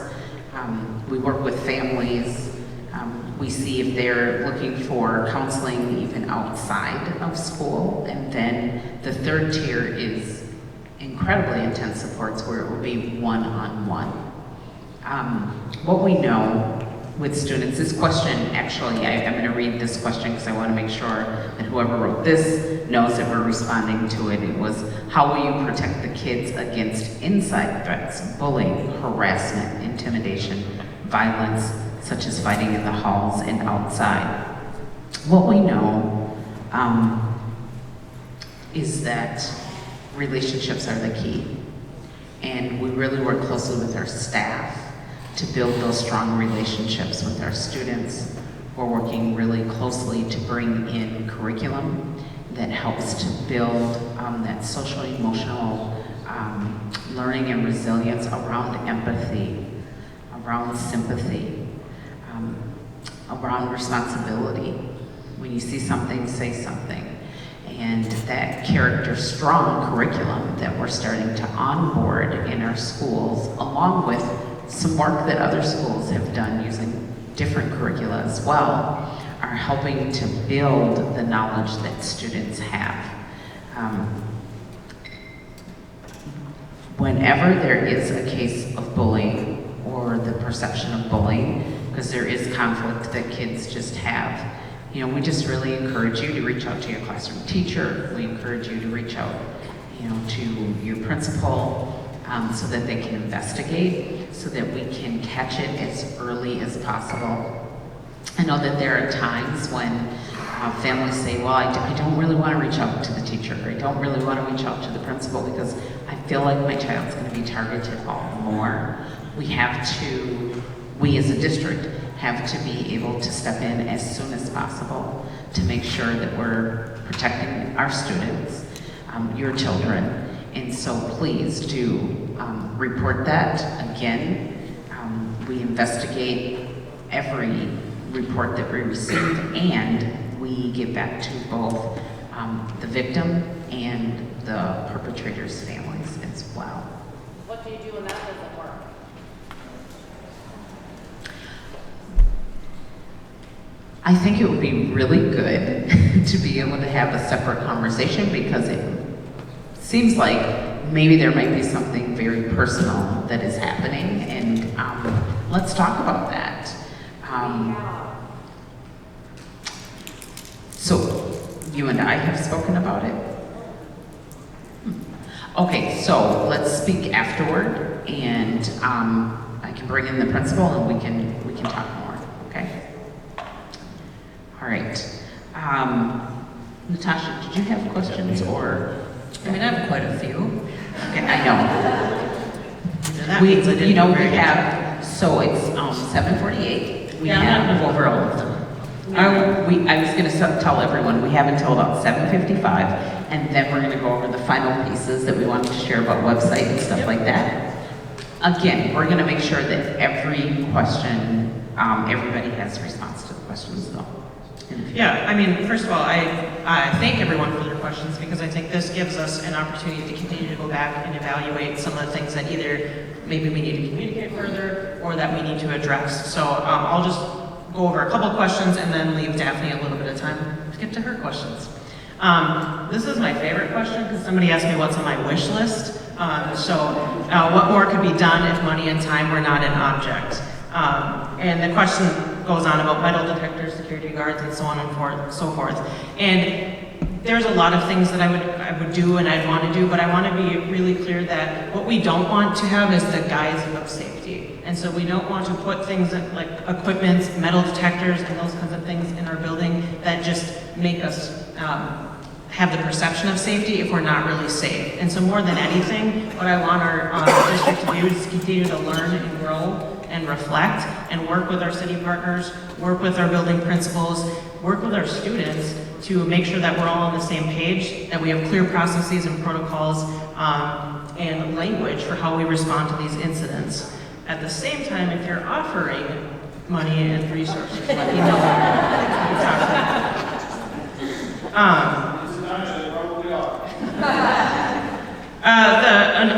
We work with families. We see if they're looking for counseling even outside of school. And then the third tier is incredibly intense supports, where it will be one-on-one. What we know with students, this question, actually, I'm going to read this question because I want to make sure that whoever wrote this knows that we're responding to it. It was, how will you protect the kids against inside threats, bullying, harassment, intimidation, violence, such as fighting in the halls and outside? What we know is that relationships are the key. And we really work closely with our staff to build those strong relationships with our students. We're working really closely to bring in curriculum that helps to build that social emotional learning and resilience around empathy, around sympathy, around responsibility. When you see something, say something. And that character strong curriculum that we're starting to onboard in our schools, along with some work that other schools have done using different curricula as well, are helping to build the knowledge that students have. Whenever there is a case of bullying or the perception of bullying, because there is conflict that kids just have, you know, we just really encourage you to reach out to your classroom teacher. We encourage you to reach out, you know, to your principal so that they can investigate, so that we can catch it as early as possible. I know that there are times when families say, well, I don't really want to reach out to the teacher, or I don't really want to reach out to the principal because I feel like my child's going to be targeted all the more. We as a district have to be able to step in as soon as possible to make sure that we're protecting our students, your children, and so please do report that. Again, we investigate every report that we receive, and we get back to both the victim and the perpetrator's families as well. What do you do when that doesn't work? I think it would be really good to be able to have a separate conversation, because it seems like maybe there might be something very personal that is happening, and let's talk about that. So you and I have spoken about it? Okay, so let's speak afterward, and I can bring in the principal and we can talk more, okay? All right. Natasha, did you have questions, or? I mean, I have quite a few. Okay, I know. That means I didn't You know, do we very good. have, so it's 7:48. We Yeah, I'm not have, gonna go over all of them. I was gonna tell everyone, we have until about 7:55, and then we're gonna go over the final pieces that we wanted to share about website and stuff like that. Again, we're gonna make sure that every question, everybody has a response to the questions though. Yeah, I mean, first of all, I thank everyone for their questions, because I think this gives us an opportunity to continue to go back and evaluate some of the things that either maybe we need to communicate further or that we need to address. So I'll just go over a couple questions and then leave Daphne a little bit of time to get to her questions. This is my favorite question, because somebody asked me what's on my wish list. What more could be done if money and time were not an object? And the question goes on about metal detectors, security guards, and so on and so forth. And there's a lot of things that I would do and I'd want to do, but I want to be really clear that what we don't want to have is the guise of safety. And so we don't want to put things like equipment, metal detectors, and those kinds of things in our building that just make us have the perception of safety if we're not really safe. And so more than anything, what I want our district to do is continue to learn and grow and reflect and work with our city partners, work with our building principals, work with our students to make sure that we're all on the same page, that we have clear processes and protocols and language for how we respond to these incidents. At the same time, if you're offering money and resources, let me know.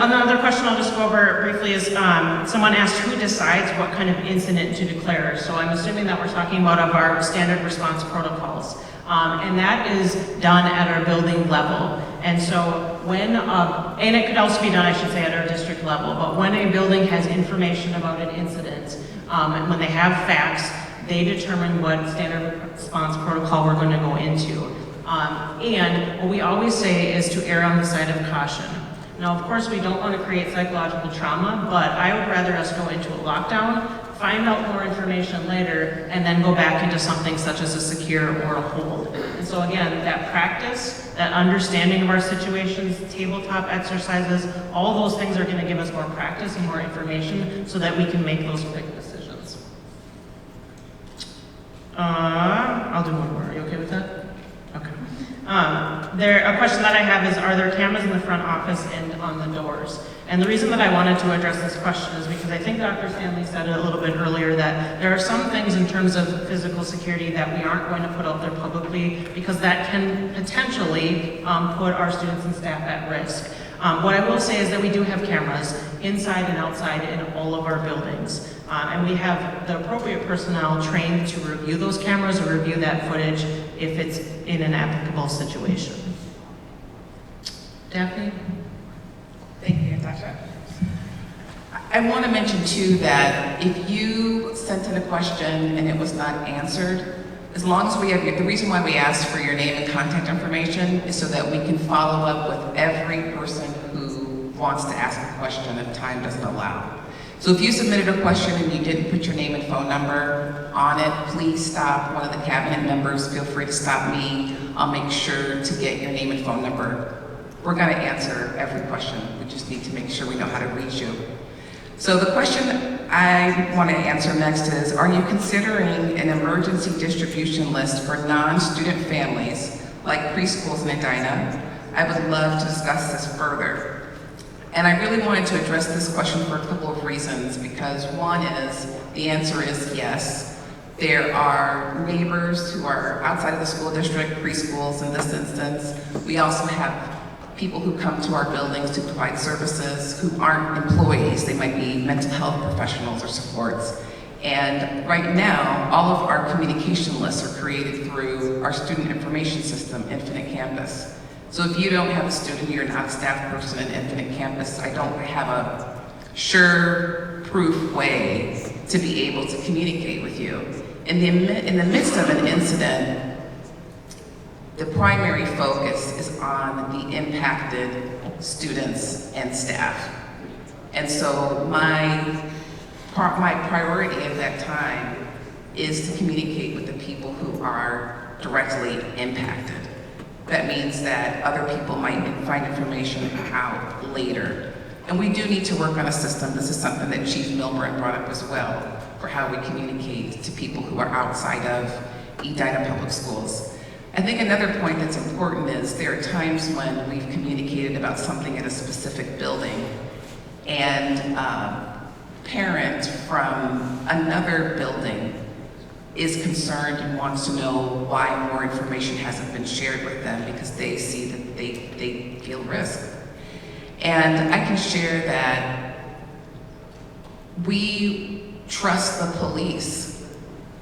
Another question I'll just go over briefly is someone asked who decides what kind of incident to declare. So I'm assuming that we're talking about our standard response protocols. And that is done at our building level. And so when, and it could also be done, I should say, at our district level, but when a building has information about an incident, and when they have facts, they determine what standard response protocol we're going to go into. And what we always say is to err on the side of caution. Now, of course, we don't want to create psychological trauma, but I would rather us go into a lockdown, find out more information later, and then go back into something such as a secure or a hold. And so again, that practice, that understanding of our situations, tabletop exercises, all those things are going to give us more practice and more information so that we can make those quick decisions. I'll do one more. Are you okay with that? Okay. A question that I have is, are there cameras in the front office and on the doors? And the reason that I wanted to address this question is because I think Dr. Stanley said it a little bit earlier that there are some things in terms of physical security that we aren't going to put out there publicly because that can potentially put our students and staff at risk. What I will say is that we do have cameras inside and outside in all of our buildings. And we have the appropriate personnel trained to review those cameras or review that footage if it's in an applicable situation. Daphne? Thank you, Natasha. I want to mention too that if you sent in a question and it was not answered, as long as we have the reason why we ask for your name and contact information is so that we can follow up with every person who wants to ask a question if time doesn't allow. So if you submitted a question and you didn't put your name and phone number on it, please stop one of the cabinet members. Feel free to stop me. I'll make sure to get your name and phone number. We're going to answer every question. We just need to make sure we know how to reach you. So the question I want to answer next is, are you considering an emergency distribution list for non-student families like preschools in Edina? I would love to discuss this further. And I really wanted to address this question for a couple of reasons, because one is, the answer is yes. There are neighbors who are outside of the school district, preschools in this instance. We also have people who come to our buildings to provide services who aren't employees. They might be mental health professionals or supports. And right now, all of our communication lists are created through our student information system, Infinite Campus. So if you don't have a student, you're not a staff person in Infinite Campus, I don't have a sure proof way to be able to communicate with you. In the midst of an incident, the primary focus is on the impacted students and staff. And so my priority at that time is to communicate with the people who are directly impacted. That means that other people might find information out later. And we do need to work on a system. This is something that Chief Milburn brought up as well, for how we communicate to people who are outside of Edina Public Schools. I think another point that's important is there are times when we've communicated about something at a specific building and a parent from another building is concerned and wants to know why more information hasn't been shared with them because they see that they feel risk. And I can share that we trust the police.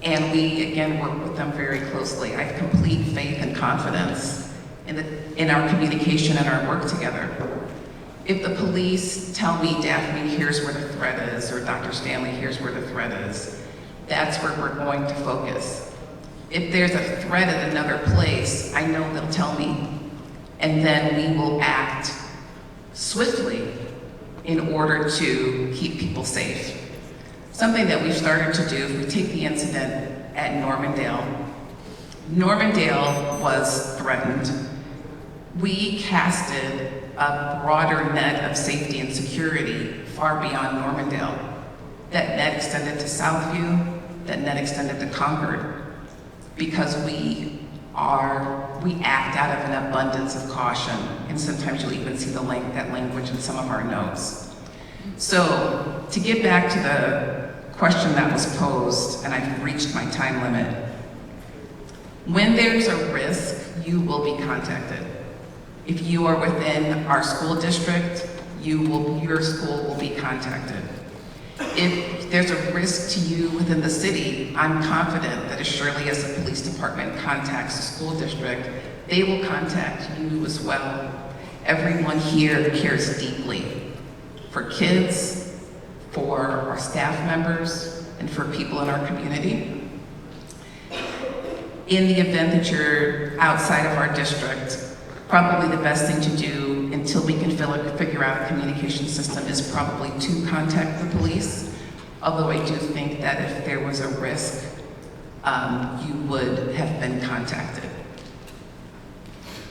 And we, again, work with them very closely. I have complete faith and confidence in our communication and our work together. If the police tell me, Daphne, here's where the threat is, or Dr. Stanley, here's where the threat is, that's where we're going to focus. If there's a threat at another place, I know they'll tell me. And then we will act swiftly in order to keep people safe. Something that we've started to do, if we take the incident at Normandale. Normandale was threatened. We casted a broader net of safety and security far beyond Normandale. That net extended to Southview, that net extended to Concord, because we act out of an abundance of caution, and sometimes you'll even see that language in some of our notes. So, to get back to the question that was posed, and I've reached my time limit. When there's a risk, you will be contacted. If you are within our school district, your school will be contacted. If there's a risk to you within the city, I'm confident that as surely as the police department contacts the school district, they will contact you as well. Everyone here cares deeply for kids, for our staff members, and for people in our community. In the event that you're outside of our district, probably the best thing to do until we can figure out a communication system is probably to contact the police. Although I do think that if there was a risk, you would have been contacted.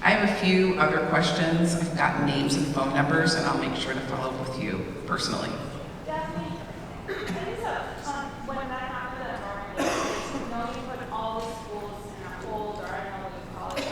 I have a few other questions. I've got names and phone numbers, and I'll make sure to follow up with you personally. Daphne, when that happened at Norman, you put all the schools in a hold, or I don't know what you call it.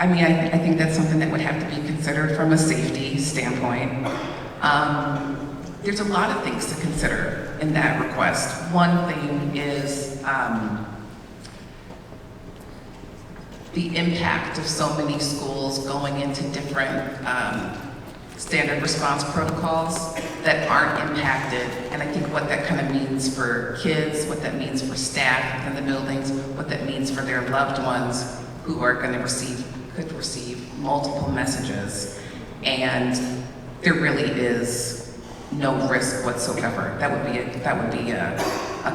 I mean, I think that's something that would have to be considered from a safety standpoint. There's a lot of things to consider in that request. One thing is the impact of so many schools going into different standard response protocols that aren't impacted, and I think what that kind of means for kids, what that means for staff within the buildings, what that means for their loved ones who are going to could receive multiple messages, and there really is no risk whatsoever. That would be a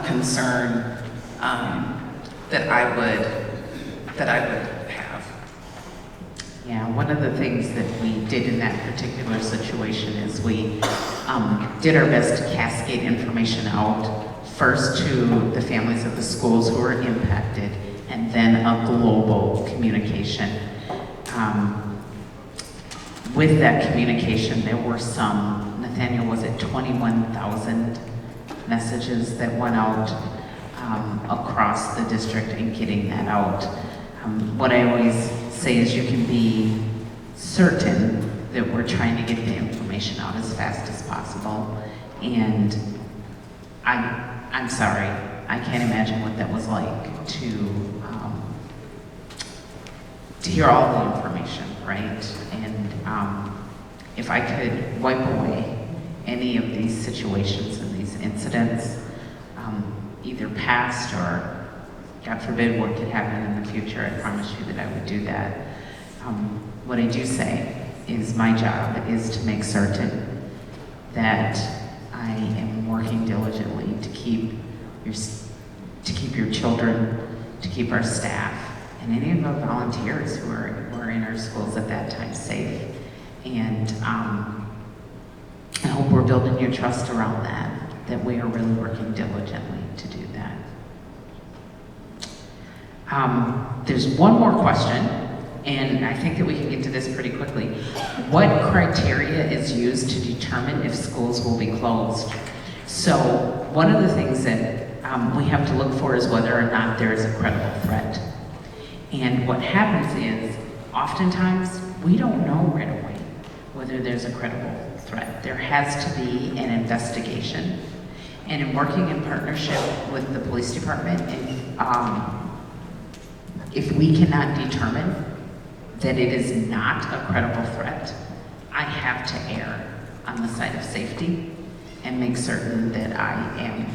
concern that I would have. Yeah, one of the things that we did in that particular situation is we did our best to cascade information out first to the families of the schools who were impacted, and then a global communication. With that communication, there were some, Nathaniel, was it 21,000 messages that went out across the district in getting that out. What I always say is you can be certain that we're trying to get the information out as fast as possible. And I'm sorry, I can't imagine what that was like to hear all the information, right? And if I could wipe away any of these situations and these incidents, either past or, God forbid, what could happen in the future, I promise you that I would do that. What I do say is my job is to make certain that I am working diligently to keep your children, to keep our staff, and any of our volunteers who are in our schools at that time safe. And I hope we're building your trust around that we are really working diligently to do that. There's one more question, and I think that we can get to this pretty quickly. What criteria is used to determine if schools will be closed? So one of the things that we have to look for is whether or not there is a credible threat. And what happens is, oftentimes, we don't know right away whether there's a credible threat. There has to be an investigation. And in working in partnership with the police department, if we cannot determine that it is not a credible threat, I have to err on the side of safety and make certain that I am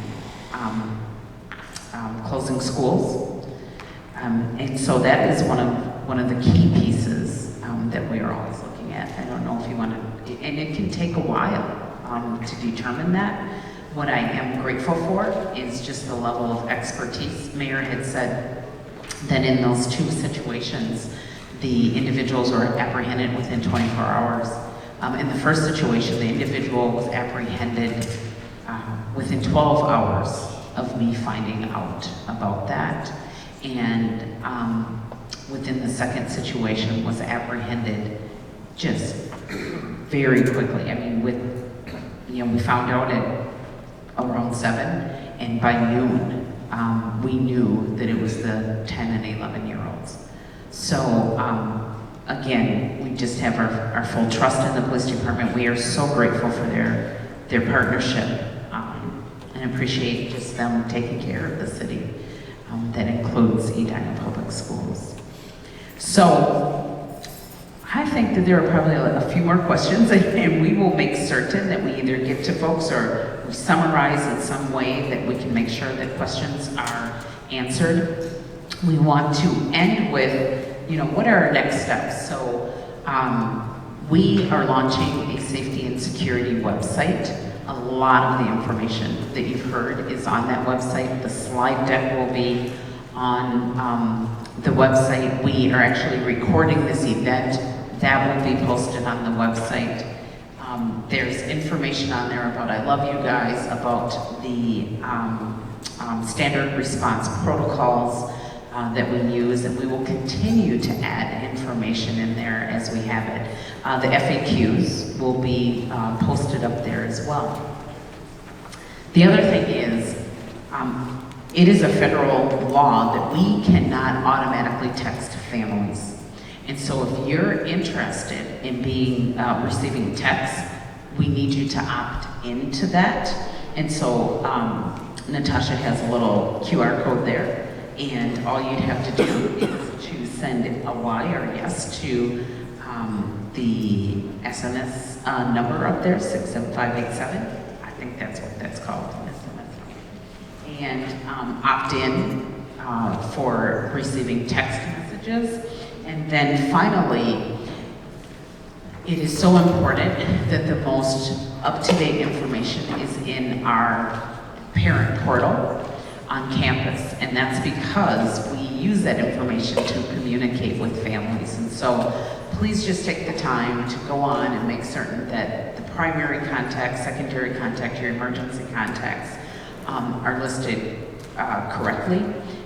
closing schools. And so that is one of the key pieces that we are always looking at. I don't know if you want to, and it can take a while to determine that. What I am grateful for is just the level of expertise. Mayor had said that in those two situations, the individuals were apprehended within 24 hours. In the first situation, the individual was apprehended within 12 hours of me finding out about that. And within the second situation was apprehended just very quickly. I mean, we found out at around 7, and by noon, we knew that it was the 10 and 11-year-olds. So, again, we just have our full trust in the police department. We are so grateful for their partnership, and appreciate just them taking care of the city. That includes Edina Public Schools. So, I think that there are probably a few more questions, and we will make certain that we either get to folks or we summarize in some way that we can make sure that questions are answered. We want to end with, what are our next steps? So, we are launching a safety and security website. A lot of the information that you've heard is on that website. The slide deck will be on the website. We are actually recording this event. That will be posted on the website. There's information on there about I Love You Guys, about the standard response protocols that we use, and we will continue to add information in there as we have it. The FAQs will be posted up there as well. The other thing is, it is a federal law that we cannot automatically text families. And so if you're interested in being, receiving texts, we need you to opt into that. And so Natasha has a little QR code there, and all you'd have to do is to send a Y or yes to the SMS number up there, 67587. I think that's what that's called, an SMS. And opt in for receiving text messages. And then finally, it is so important that the most up-to-date information is in our parent portal on campus, and that's because we use that information to communicate with families. And so please just take the time to go on and make certain that the primary contact, secondary contact, your emergency contacts are listed correctly,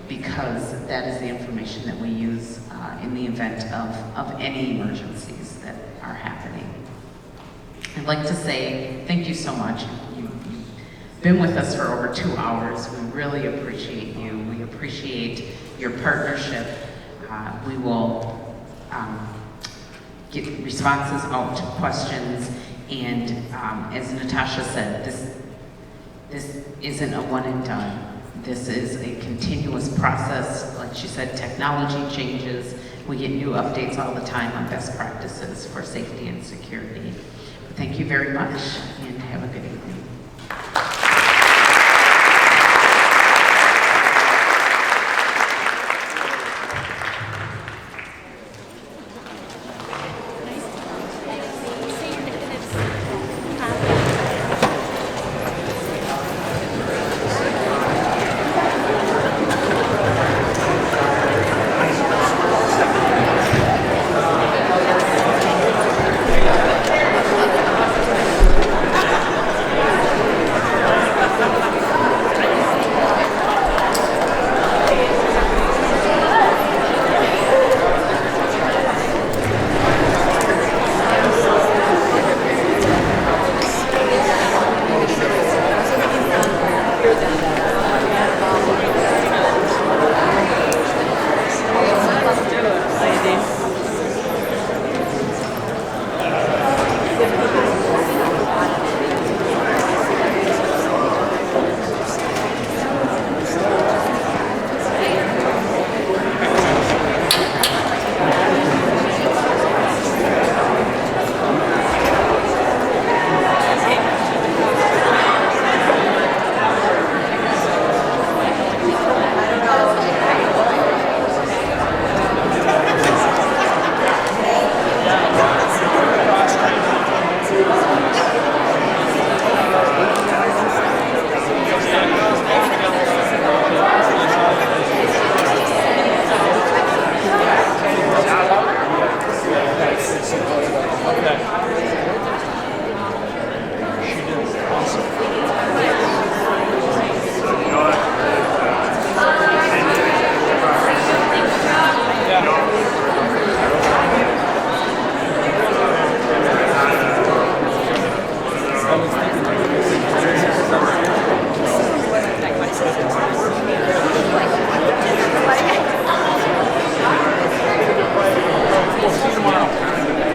because that is the information that we use in the event of any emergencies that are happening. I'd like to say thank you so much. You've been with us for over 2 hours. We really appreciate you. We appreciate your partnership. We will get responses out to questions, and as Natasha said, this isn't a one and done. This is a continuous process. Like she said, technology changes. We get new updates all the time on best practices for safety and security. Thank you very much, and have a good evening.